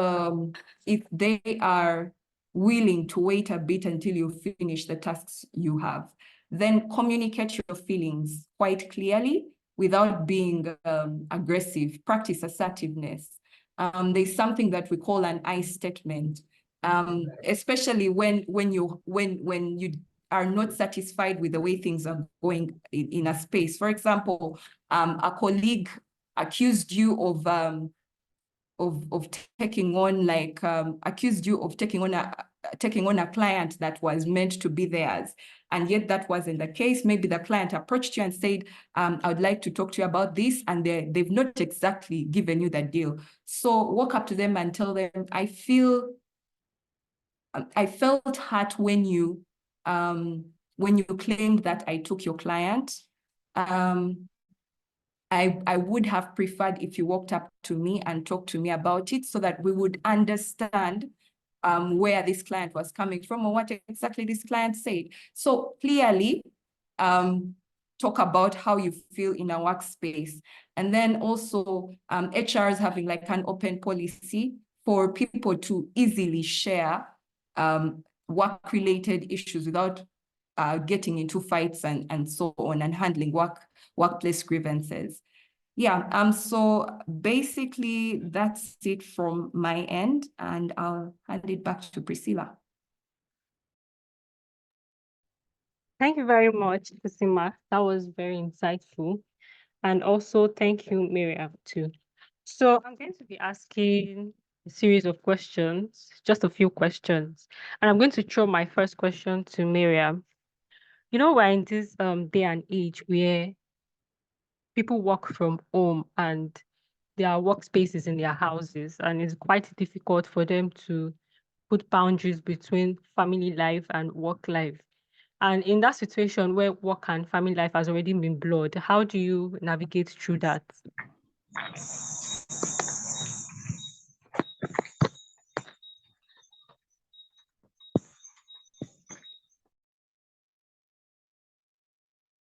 they are willing to wait a bit until you finish the tasks you have. Then communicate your feelings quite clearly without being aggressive. Practice assertiveness. There's something that we call an I statement. Especially when you are not satisfied with the way things are going in a space. For example, a colleague accused you of taking on accused you of taking on a client that was meant to be theirs, and yet that wasn't the case. Maybe the client approached you and said, I would like to talk to you about this, and they've not exactly given you the deal. So walk up to them and tell them, I felt hurt when you claimed that I took your client. I would have preferred if you walked up to me and talked to me about it, so that we would understand where this client was coming from or what exactly this client said. So clearly, talk about how you feel in a workspace. And then also HR is having like an open policy for people to easily share work-related issues without getting into fights and so on, and handling workplace grievances. Yeah, so basically that's it from my end, and I'll hand it back to Priscilla. Thank you very much, Kusima. That was very insightful. And also thank you, Miriam, too. So I'm going to be asking a series of questions, just a few questions. And I'm going to throw my first question to Miriam. You know, we're in this day and age where people work from home and their workspaces in their houses, and it's quite difficult for them to put boundaries between family life and work life. And in that situation where work and family life has already been blurred, how do you navigate through that?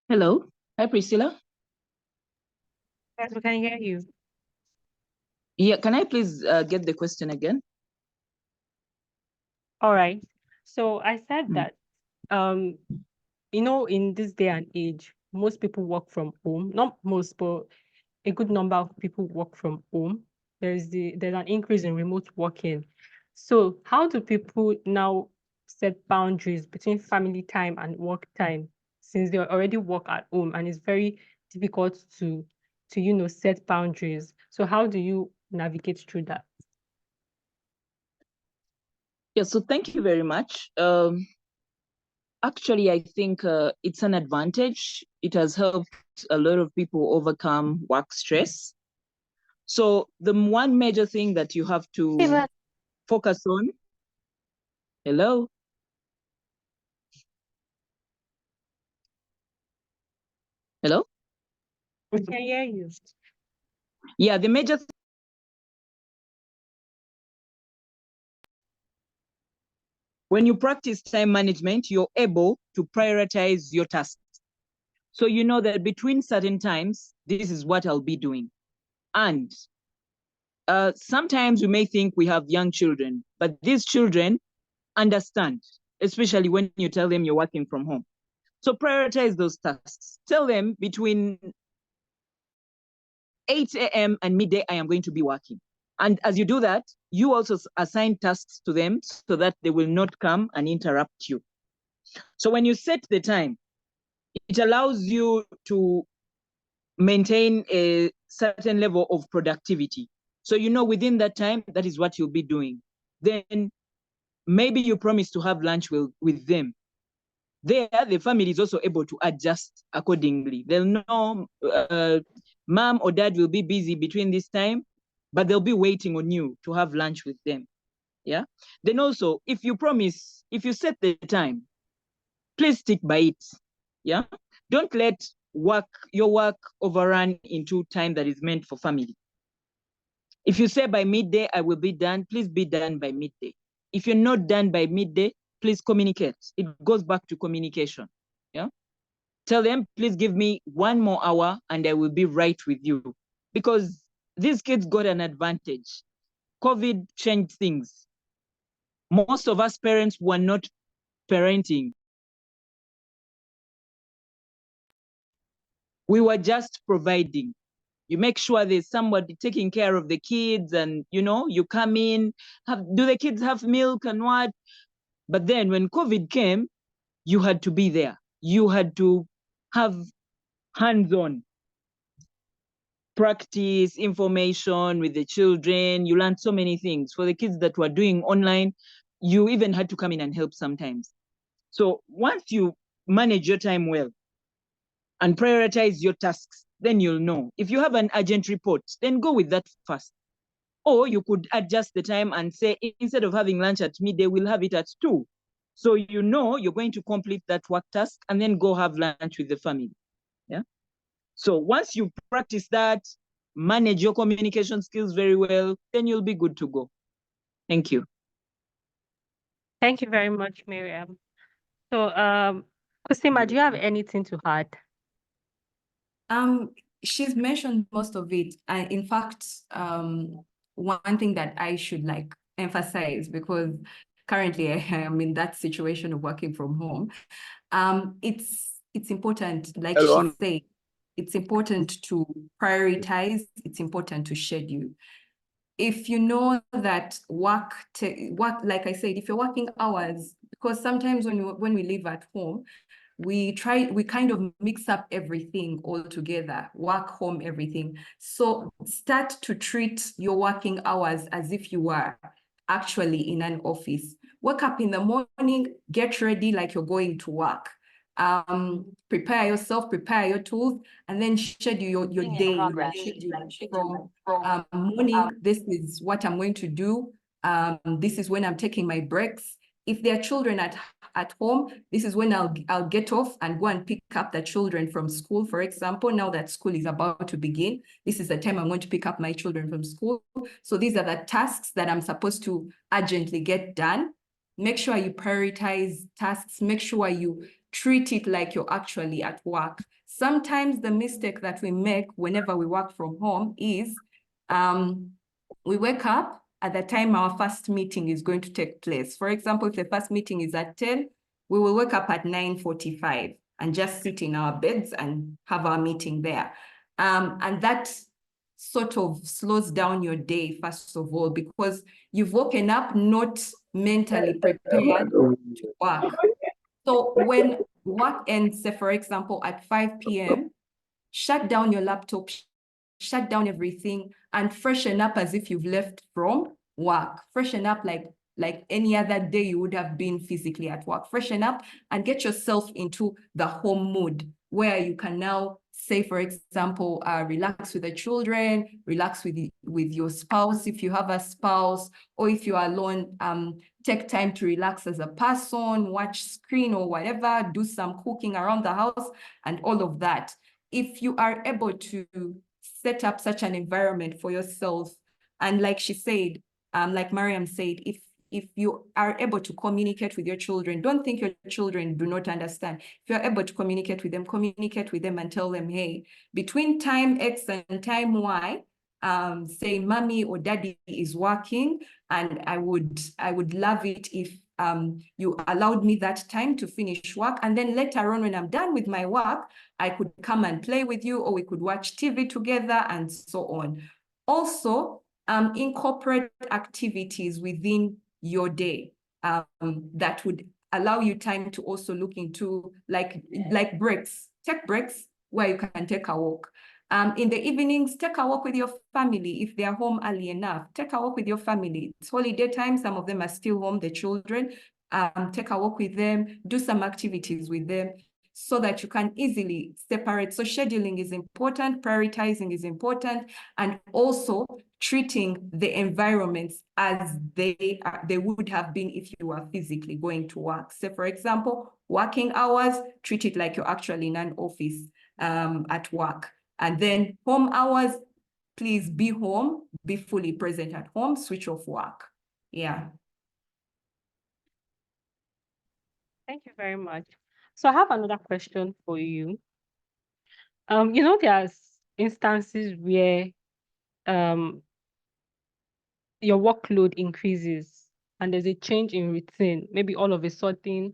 Hello. Hi, Priscilla. Yes, we can hear you. Yeah, can I please get the question again? All right. So I said Mm. that, in this day and age, most people work from home. Not most, but a good number of people work from home. There's an increase in remote working. So how do people now set boundaries between family time and work time, since they already work at home and it's very difficult to set boundaries? So how do you navigate through that? Yeah, so thank you very much. Actually, I think it's an advantage. It has helped a lot of people overcome work stress. So the one major thing that you have to focus on. Hello? Hello? We can hear you. Yeah, the major when you practice time management, you're able to prioritize your tasks. So you know that between certain times, this is what I'll be doing. And sometimes we may think we have young children, but these children understand, especially when you tell them you're working from home. So prioritize those tasks. Tell them between 8 a.m. and midday, I am going to be working. And as you do that, you also assign tasks to them so that they will not come and interrupt you. So when you set the time, it allows you to maintain a certain level of productivity. So you know within that time, that is what you'll be doing. Then maybe you promise to have lunch with them. There, the family is also able to adjust accordingly. They'll know mom or dad will be busy between this time, but they'll be waiting on you to have lunch with them. Yeah. Then also, if you set the time, please stick by it. Yeah. Don't let your work overrun into time that is meant for family. If you say by midday, I will be done, please be done by midday. If you're not done by midday, please communicate. It goes back to communication. Yeah. Tell them, please give me 1 more hour and I will be right with you. Because these kids got an advantage. COVID changed things. Most of us parents were not parenting. We were just providing. You make sure there's somebody taking care of the kids and, you come in, do the kids have milk and what? But then when COVID came, you had to be there. You had to have hands-on practice, information with the children. You learned so many things. For the kids that were doing online, you even had to come in and help sometimes. So once you manage your time well and prioritize your tasks, then you'll know. If you have an urgent report, then go with that first. Or you could adjust the time and say, instead of having lunch at midday, we'll have it at 2. So you know you're going to complete that work task and then go have lunch with the family. Yeah. So once you practice that, manage your communication skills very well, then you'll be good to go. Thank you. Thank you very much, Miriam. So, Kusima, do you have anything to add? She's mentioned most of it. In fact, one thing that I should emphasize, because currently I am in that situation of working from home. It's important, like she said, it's important to prioritize, it's important to schedule. If you know that work, like I said, if you're working hours, because sometimes when we live at home, we kind of mix up everything all together, work, home, everything. So start to treat your working hours as if you were actually in an office. Wake up in the morning, get ready like you're going to work. Prepare yourself, prepare your tools, and then schedule your day. From morning, this is what I'm going to do. This is when I'm taking my breaks. If there are children at home, this is when I'll get off and go and pick up the children from school. For example, now that school is about to begin, this is the time I'm going to pick up my children from school. So these are the tasks that I'm supposed to urgently get done. Make sure you prioritize tasks. Make sure you treat it like you're actually at work. Sometimes the mistake that we make whenever we work from home is we wake up at the time our first meeting is going to take place. For example, if the first meeting is at 10, we will wake up at 9:45 and just sit in our beds and have our meeting there. And that sort of slows down your day, first of all, because you've woken up not mentally prepared to work. So when work ends, say, for example, at 5 p.m., shut down your laptop, shut down everything, and freshen up as if you've left from work. Freshen up like any other day you would have been physically at work. Freshen up and get yourself into the home mood where you can now, say, for example, relax with the children, relax with your spouse if you have a spouse, or if you're alone, take time to relax as a person, watch screen or whatever, do some cooking around the house and all of that. If you are able to set up such an environment for yourself, and like she said, like Mariam said, if you are able to communicate with your children, don't think your children do not understand. If you're able to communicate with them and tell them, hey, between time X and time Y, say mommy or daddy is working, and I would love it if you allowed me that time to finish work, and then later on when I'm done with my work, I could come and play with you, or we could watch TV together and so on. Also, incorporate activities within your day that would allow you time to also look into like breaks. Take breaks where you can take a walk. In the evenings, take a walk with your family. If they are home early enough, take a walk with your family. It's holiday time. Some of them are still home, the children. Take a walk with them, do some activities with them so that you can easily separate. So scheduling is important, prioritizing is important, and also treating the environments as they would have been if you were physically going to work. So for example, working hours, treat it like you're actually in an office at work. And then home hours, please be home, be fully present at home, switch off work. Yeah. Thank you very much. So I have another question for you. There's instances where your workload increases and there's a change in routine. Maybe all of a sudden,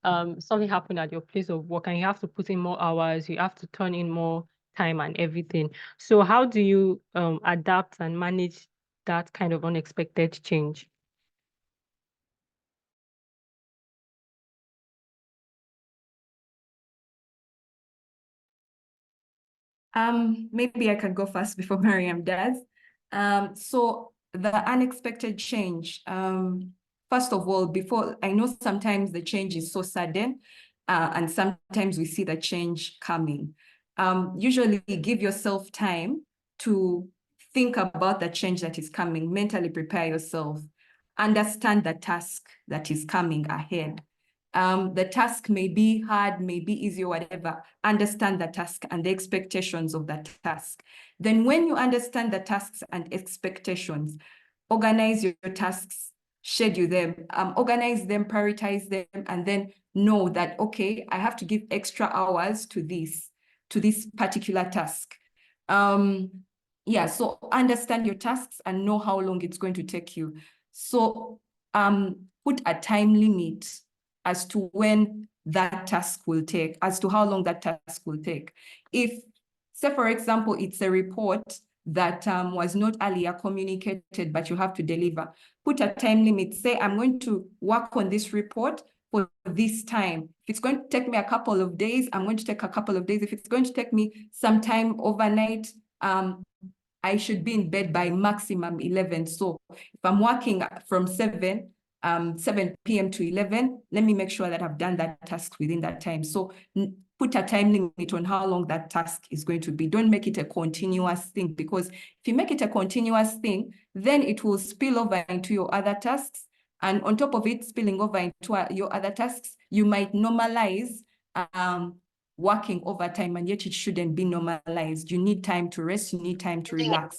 something happened at your place of work and you have to put in more hours, you have to turn in more time and everything. So how do you adapt and manage that kind of unexpected change? Maybe I can go first before Mariam does. So the unexpected change, first of all, before, I know sometimes the change is so sudden, and sometimes we see the change coming. Usually give yourself time to think about the change that is coming, mentally prepare yourself, understand the task that is coming ahead. The task may be hard, may be easy, or whatever. Understand the task and the expectations of that task. Then when you understand the tasks and expectations, organize your tasks, schedule them, organize them, prioritize them, and then know that, okay, I have to give extra hours to this particular task. Yeah, so understand your tasks and know how long it's going to take you. So put a time limit as to when that task will take, as to how long that task will take. If, say, for example, it's a report that was not earlier communicated, but you have to deliver, put a time limit. Say, I'm going to work on this report for this time. If it's going to take me a couple of days, I'm going to take a couple of days. If it's going to take me some time overnight, I should be in bed by maximum 11. So if I'm working from 7, 7 p.m. to 11, let me make sure that I've done that task within that time. So put a time limit on how long that task is going to be. Don't make it a continuous thing, because if you make it a continuous thing, then it will spill over into your other tasks. And on top of it spilling over into your other tasks, you might normalize working overtime, and yet it shouldn't be normalized. You need time to rest, you need time to relax.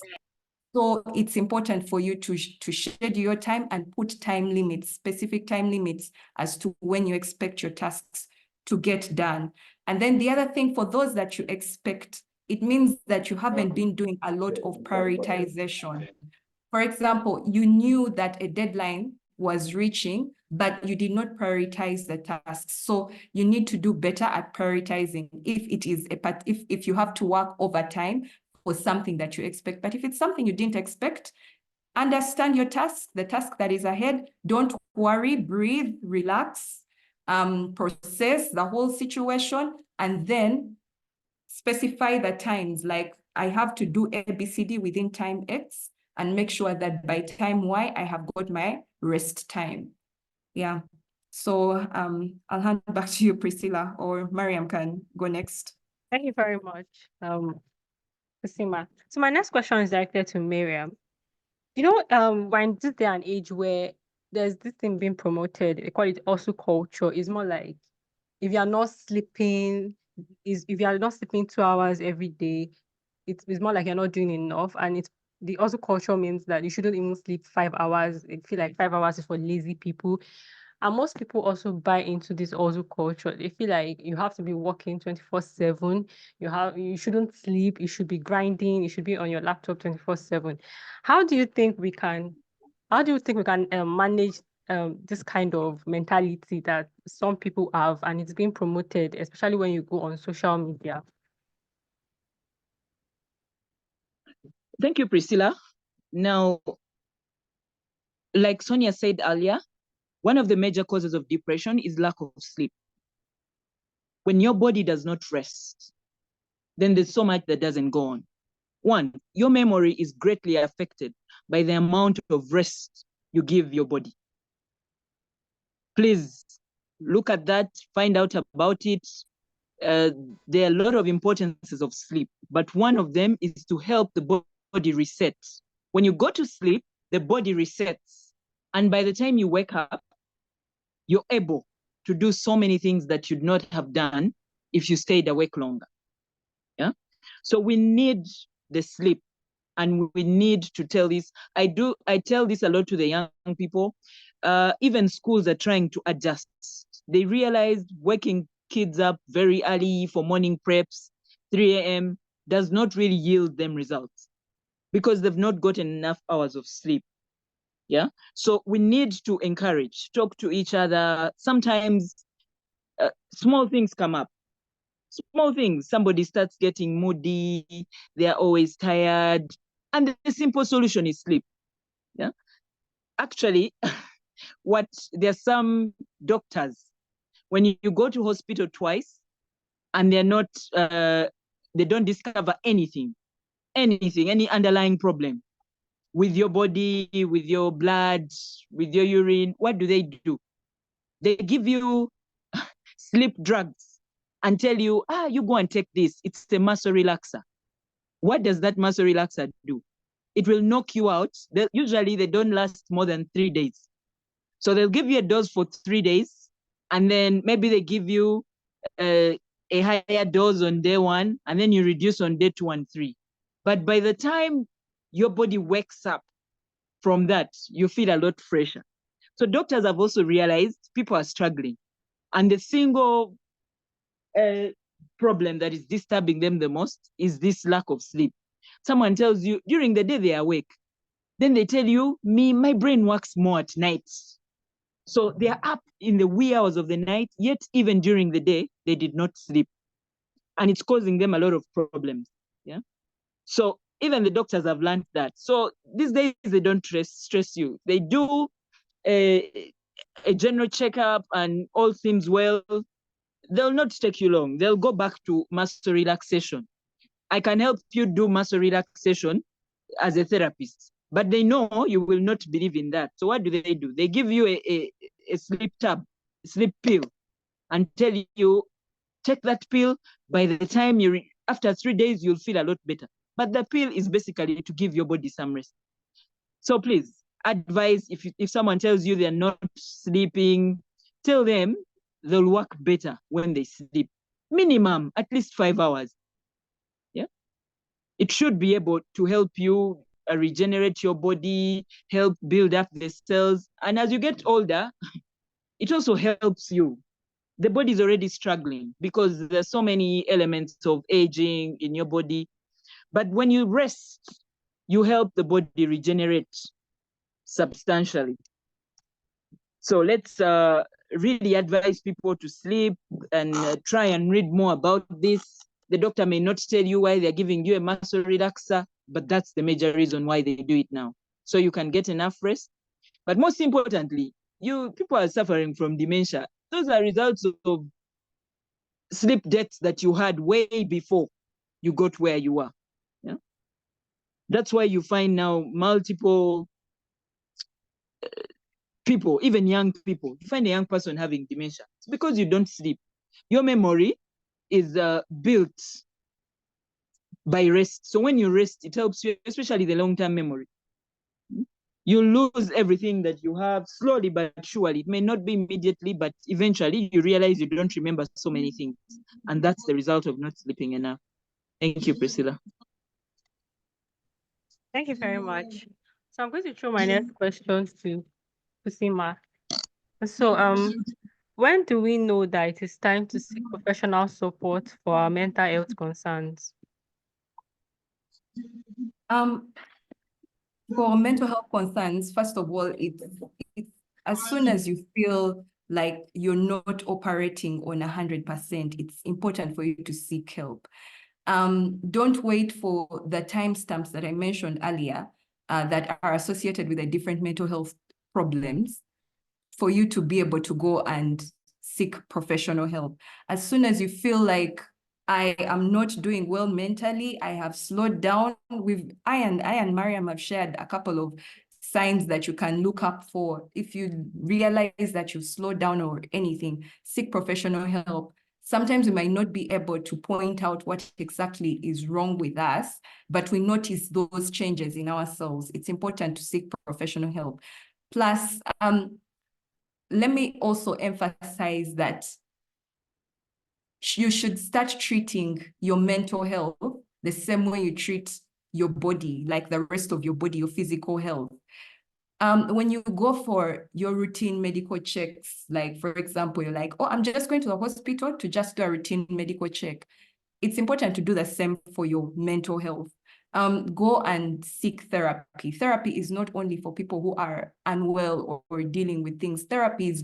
So it's important for you to schedule your time and put time limits, specific time limits as to when you expect your tasks to get done. And then the other thing, for those that you expect, it means that you haven't been doing a lot of prioritization. For example, you knew that a deadline was reaching, but you did not prioritize the tasks. So you need to do better at prioritizing if you have to work overtime for something that you expect. But if it's something you didn't expect, understand your task, the task that is ahead. Don't worry, breathe, relax, process the whole situation, and then specify the times. Like, I have to do ABCD within time X, and make sure that by time Y, I have got my rest time. Yeah. So I'll hand back to you, Priscilla, or Mariam can go next. Thank you very much, Kusima. So my next question is directed to Miriam. We're in this day and age where there's this thing being promoted, they call it also culture. It's more like if you're not sleeping, if you're not sleeping 2 hours every day, it's more like you're not doing enough. And it's the also culture means that you shouldn't even sleep 5 hours. I feel like 5 hours is for lazy people. And most people also buy into this also culture. They feel like you have to be working 24/7. You shouldn't sleep. You should be grinding. You should be on your laptop 24/7. How do you think we can manage this kind of mentality that some people have, and it's being promoted, especially when you go on social media? Thank you, Priscilla. Now, like Sonia said earlier, one of the major causes of depression is lack of sleep. When your body does not rest, then there's so much that doesn't go on. One, your memory is greatly affected by the amount of rest you give your body. Please look at that, find out about it. There are a lot of importances of sleep, but one of them is to help the body reset. When you go to sleep, the body resets. And by the time you wake up, you're able to do so many things that you'd not have done if you stayed awake longer. Yeah. So we need the sleep, and we need to tell this. I tell this a lot to the young people. Even schools are trying to adjust. They realize waking kids up very early for morning preps, 3 a.m., does not really yield them results because they've not gotten enough hours of sleep. Yeah. So we need to encourage, talk to each other. Sometimes small things come up. Small things. Somebody starts getting moody. They're always tired. And the simple solution is sleep. Yeah. Actually, there's some doctors, when you go to hospital twice and they're not, they don't discover anything, any underlying problem with your body, with your blood, with your urine, what do? They give you sleep drugs and tell you, you go and take this. It's a muscle relaxer. What does that muscle relaxer do? It will knock you out. Usually they don't last more than 3 days. So they'll give you a dose for 3 days, and then maybe they give you a higher dose on day 1, and then you reduce on day 2 and 3. But by the time your body wakes up from that, you feel a lot fresher. So doctors have also realized people are struggling. And the single problem that is disturbing them the most is this lack of sleep. Someone tells you during the day they're awake. Then they tell you, my brain works more at night. So they are up in the wee hours of the night, yet even during the day, they did not sleep. And it's causing them a lot of problems. Yeah. So even the doctors have learned that. So these days, they don't stress you. They do a general checkup and all seems well. They'll not take you long. They'll go back to muscle relaxation. I can help you do muscle relaxation as a therapist. but they know you will not believe in that. So what do? They give you a sleep sleep pill, and tell you, take that pill. By the time after 3 days, you'll feel a lot better. But the pill is basically to give your body some rest. So please, advise, if someone tells you they're not sleeping, tell them they'll work better when they sleep. Minimum, at least 5 hours. Yeah. It should be able to help you regenerate your body, help build up the cells. And as you get older, it also helps you. The body is already struggling because there's so many elements of aging in your body. But when you rest, you help the body regenerate substantially. So let's really advise people to sleep and try and read more about this. The doctor may not tell you why they're giving you a muscle relaxer, but that's the major reason why they do it now. So you can get enough rest. But most importantly, people are suffering from dementia. Those are results of sleep debts that you had way before you got where you are. Yeah? That's why you find now multiple people, even young people, you find a young person having dementia. It's because you don't sleep. Your memory is built by rest. So when you rest, it helps you, especially the long-term memory. You lose everything that you have slowly but surely. It may not be immediately, but eventually you realize you don't remember so many things. And that's the result of not sleeping enough. Thank you, Priscilla. Thank you very much. So I'm going to throw my next question to Kusima. So when do we know that it is time to seek professional support for our mental health concerns? For mental health concerns, first of all, it's as soon as you feel like you're not operating on 100%, it's important for you to seek help. Don't wait for the timestamps that I mentioned earlier that are associated with the different mental health problems for you to be able to go and seek professional help. As soon as you feel like I am not doing well mentally, I have slowed down. I and Mariam have shared a couple of signs that you can look up for. If you realize that you've slowed down or anything, seek professional help. Sometimes we might not be able to point out what exactly is wrong with us, but we notice those changes in ourselves. It's important to seek professional help. Plus, let me also emphasize that you should start treating your mental health the same way you treat your body, like the rest of your body, your physical health. When you go for your routine medical checks, like for example, you're like, oh, I'm just going to the hospital to just do a routine medical check. It's important to do the same for your mental health. Go and seek therapy. Therapy is not only for people who are unwell or dealing with things. Therapy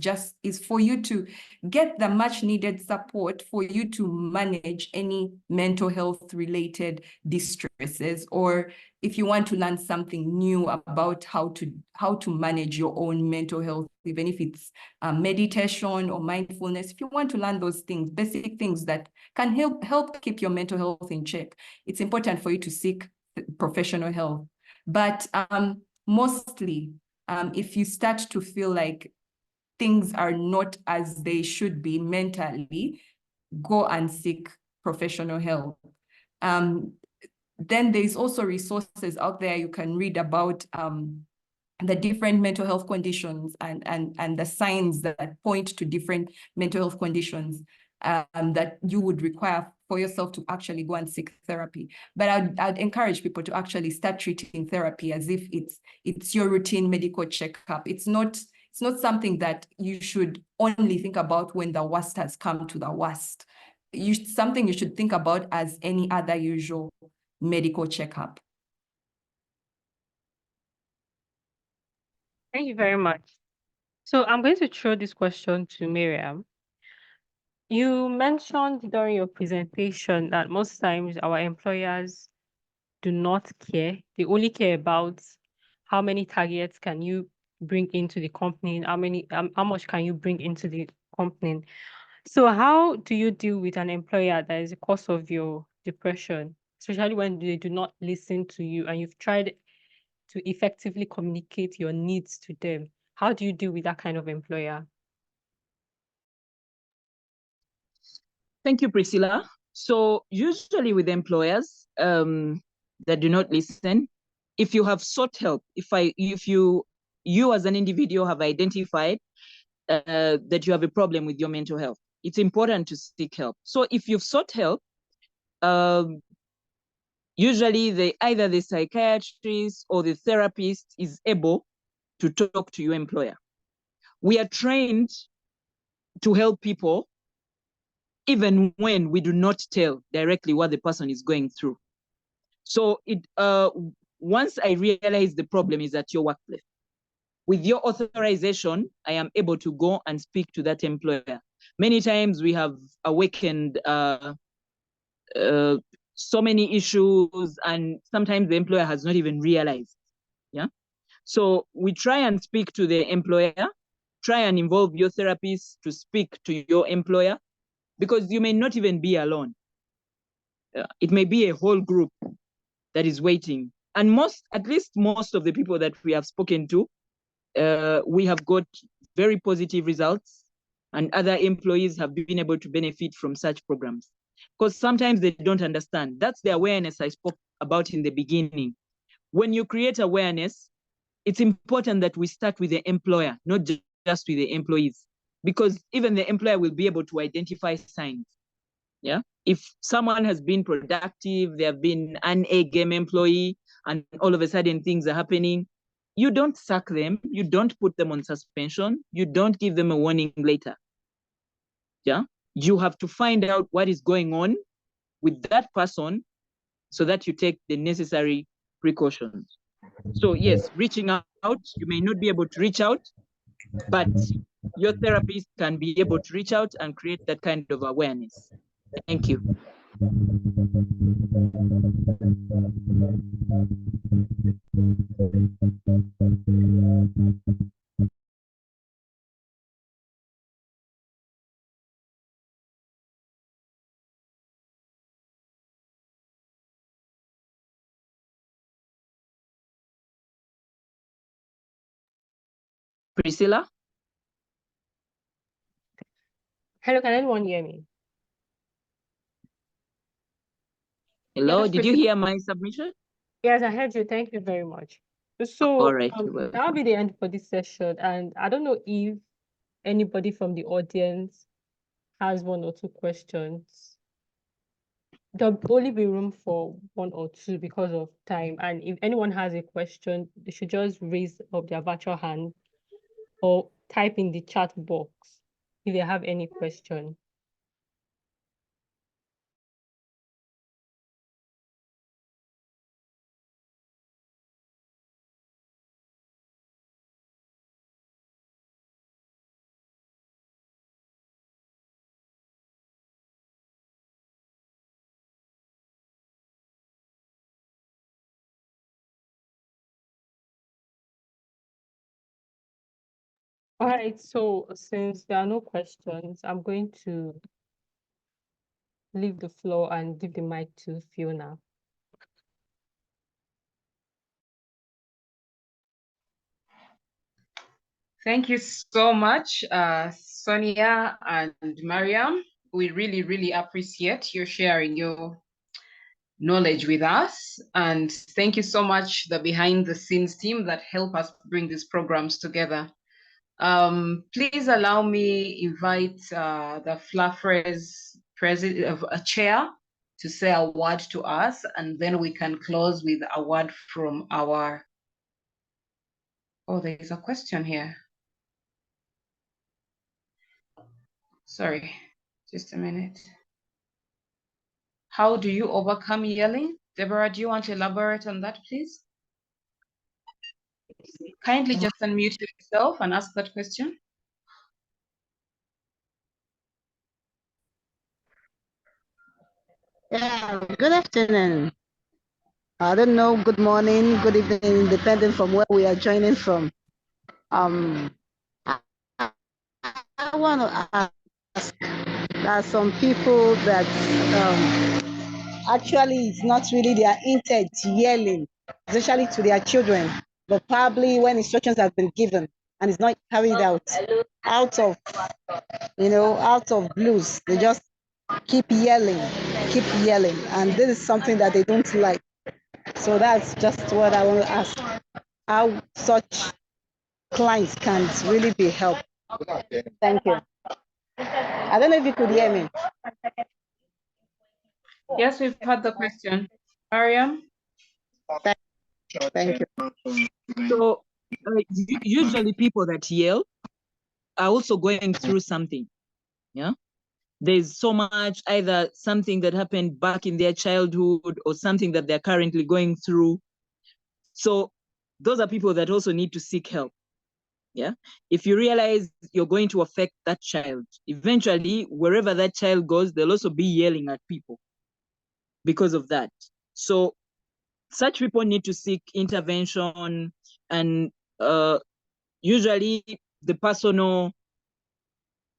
is for you to get the much needed support for you to manage any mental health related distresses, or if you want to learn something new about how to manage your own mental health, even if it's meditation or mindfulness. If you want to learn those things, basic things that can help keep your mental health in check, it's important for you to seek professional help. But mostly, if you start to feel like things are not as they should be mentally, go and seek professional help. Then there's also resources out there you can read about the different mental health conditions and the signs that point to different mental health conditions that you would require for yourself to actually go and seek therapy. But I'd encourage people to actually start treating therapy as if it's your routine medical checkup. It's not something that you should only think about when the worst has come to the worst. Something you should think about as any other usual medical checkup. Thank you very much. So I'm going to throw this question to Miriam. You mentioned during your presentation that most times our employers do not care. They only care about how many targets can you bring into the company, how much can you bring into the company. So how do you deal with an employer that is the cause of your depression, especially when they do not listen to you and you've tried to effectively communicate your needs to them? How do you deal with that kind of employer? Thank you, Priscilla. So usually with employers that do not listen, if you have sought help, if you as an individual have identified that you have a problem with your mental health, it's important to seek help. So if you've sought help, usually either the psychiatrist or the therapist is able to talk to your employer. We are trained to help people even when we do not tell directly what the person is going through. So once I realize the problem is at your workplace, with your authorization, I am able to go and speak to that employer. Many times we have awakened so many issues, and sometimes the employer has not even realized. Yeah. So we try and speak to the employer, try and involve your therapist to speak to your employer, because you may not even be alone. It may be a whole group that is waiting. And at least most of the people that we have spoken to, we have got very positive results, and other employees have been able to benefit from such programs. Because sometimes they don't understand. That's the awareness I spoke about in the beginning. When you create awareness, it's important that we start with the employer, not just with the employees, because even the employer will be able to identify signs. Yeah. If someone has been productive, they have been an A-game employee, and all of a sudden things are happening, you don't sack them, you don't put them on suspension, you don't give them a warning later. Yeah. You have to find out what is going on with that person so that you take the necessary precautions. So yes, reaching out, you may not be able to reach out, but your therapist can be able to reach out and create that kind of awareness. Thank you. Priscilla? Hello, can anyone hear me? Hello, Yes, did you Priscilla. hear my submission? Yes, I heard you. Thank you very much. So All right, that'll be the end for this session. And I don't know if anybody from the audience has one or two questions. There'll only be room for one or two because of time. And if anyone has a question, they should just raise up their virtual hand or type in the chat box if they have any question. All right, so since there are no questions, I'm going to leave the floor and give the mic to Fiona. Thank you so much, Sonia and Mariam. We really, really appreciate you sharing your knowledge with us. And thank you so much, the behind the scenes team that help us bring these programs together. Please allow me invite the Flafres president, chair, to say a word to us, and then we can close with a word from our, oh, there is a question here. Sorry, just a minute. How do you overcome yelling? Deborah, do you want to elaborate on that, please? Kindly just unmute yourself and ask that question. Yeah, good afternoon. I don't know, good morning, good evening, depending from where we are joining from. I want to ask, there are some people that actually it's not really their intent yelling. especially to their children, but probably when instructions have been given and it's not carried out of, out of blues, they just keep yelling, and this is something that they don't like. So that's just what I want to ask, how such clients can really be helped. Thank you. I don't know if you could hear me. Yes, we've had the question. Mariam? Thank you. So usually people that yell are also going through something. Yeah. There's so much, either something that happened back in their childhood or something that they're currently going through. So those are people that also need to seek help. Yeah. If you realize you're going to affect that child, eventually, wherever that child goes, they'll also be yelling at people because of that. So such people need to seek intervention, and usually the personal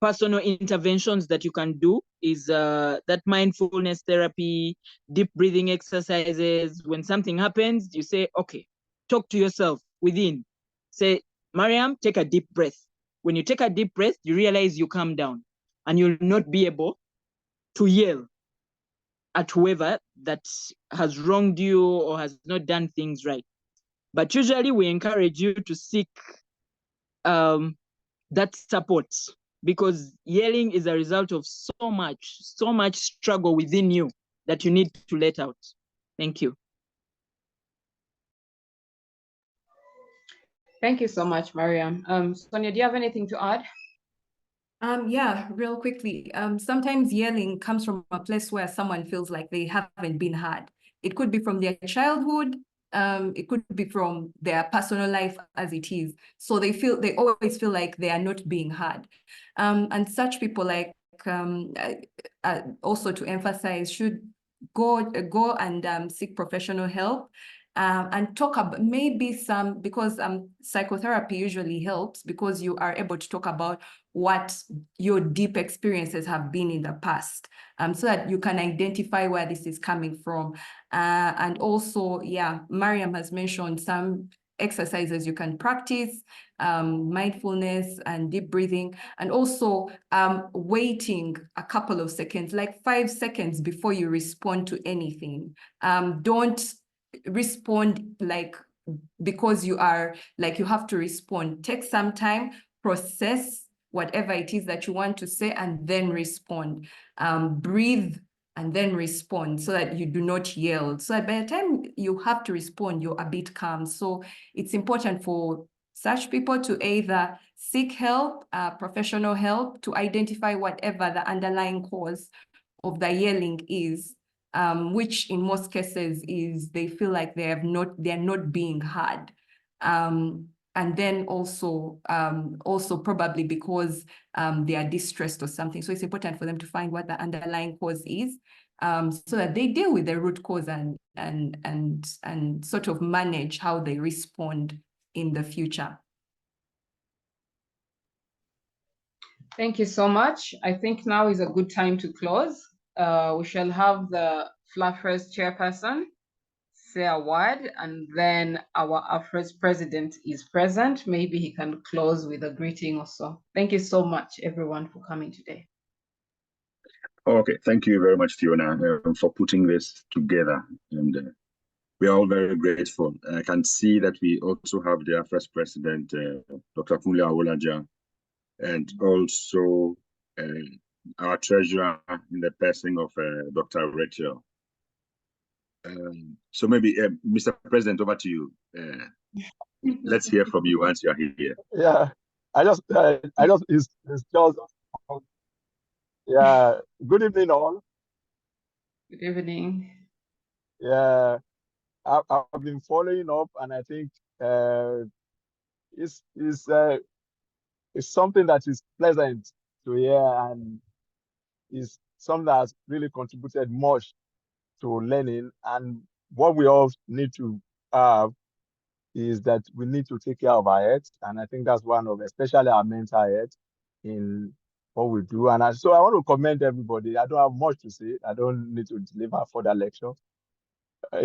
interventions that you can do is that mindfulness therapy, deep breathing exercises. When something happens, you say, okay, talk to yourself within. Say, Mariam, take a deep breath. When you take a deep breath, you realize you calm down and you'll not be able to yell at whoever that has wronged you or has not done things right. But usually we encourage you to seek that support, because yelling is a result of so much struggle within you that you need to let out. Thank you. Thank you so much, Mariam. Sonia, do you have anything to add? Yeah, real quickly. Sometimes yelling comes from a place where someone feels like they haven't been heard. It could be from their childhood. It could be from their personal life as it is. So they always feel like they are not being heard. And such people, like also to emphasize, should go and seek professional help. And talk about maybe because psychotherapy usually helps because you are able to talk about what your deep experiences have been in the past, so that you can identify where this is coming from. And also, yeah, Mariam has mentioned some exercises you can practice, mindfulness and deep breathing, and also waiting a couple of seconds, like 5 seconds before you respond to anything. Don't respond like because you are like you have to respond. Take some time, process whatever it is that you want to say, and then respond. Breathe and then respond, so that you do not yell. So that by the time you have to respond, you're a bit calm. So it's important for such people to either seek help, professional help, to identify whatever the underlying cause of the yelling is, which in most cases is they feel like they're not being heard. And then also probably because they are distressed or something. So it's important for them to find what the underlying cause is, so that they deal with the root cause and sort of manage how they respond in the future. Thank you so much. I think now is a good time to close. We shall have the FLAFRES chairperson say a word, and then our AFRES president is present. Maybe he can close with a greeting or so. Thank you so much, everyone, for coming today. Okay, thank you very much, Fiona, for putting this together. And we are all very grateful. I can see that we also have the AFRES president, Dr. Kunle Awolaja, and also our treasurer in the person of Dr. Rachel. So maybe, Mr. President, over to you. Let's hear from you once you're here. Yeah, it's just, yeah, good evening all. Good evening. Yeah, I've been following up, and I think it's something that is pleasant to hear, and is something that has really contributed much to learning. And what we all need to have is that we need to take care of our health, and I think that's one of, especially our mental health, in what we do. And so I want to commend everybody. I don't have much to say. I don't need to deliver further lecture.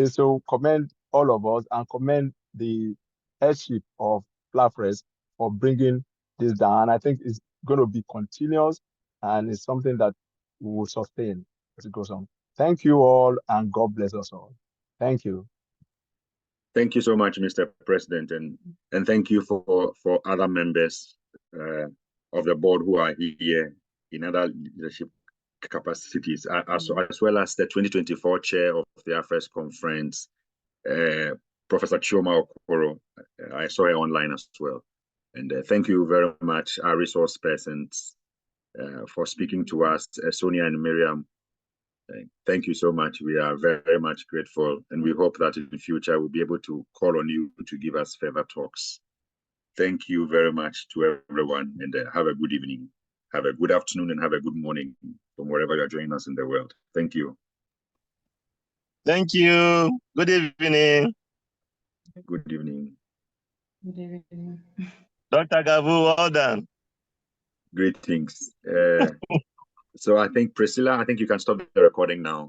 So commend all of us and commend the headship of Flafres for bringing this down. I think it's going to be continuous and it's something that we will sustain as it goes on. Thank you all and God bless us all. Thank you. Thank you so much, Mr. President, and thank you for other members of the board who are here in other leadership capacities, as well as the 2024 chair of the AFRES conference, Professor Chioma Okoro. I saw her online as well. And thank you very much, our resource persons, for speaking to us, Sonia and Miriam. Thank you so much. We are very, very much grateful, and we hope that in the future we'll be able to call on you to give us further talks. Thank you very much to everyone, and have a good evening, have a good afternoon, and have a good morning from wherever you're joining us in the world. Thank you. Thank you. Good evening. Good evening. Good evening. Dr. Gavu, well done. Greetings. So I think, Priscilla, I think you can stop the recording now.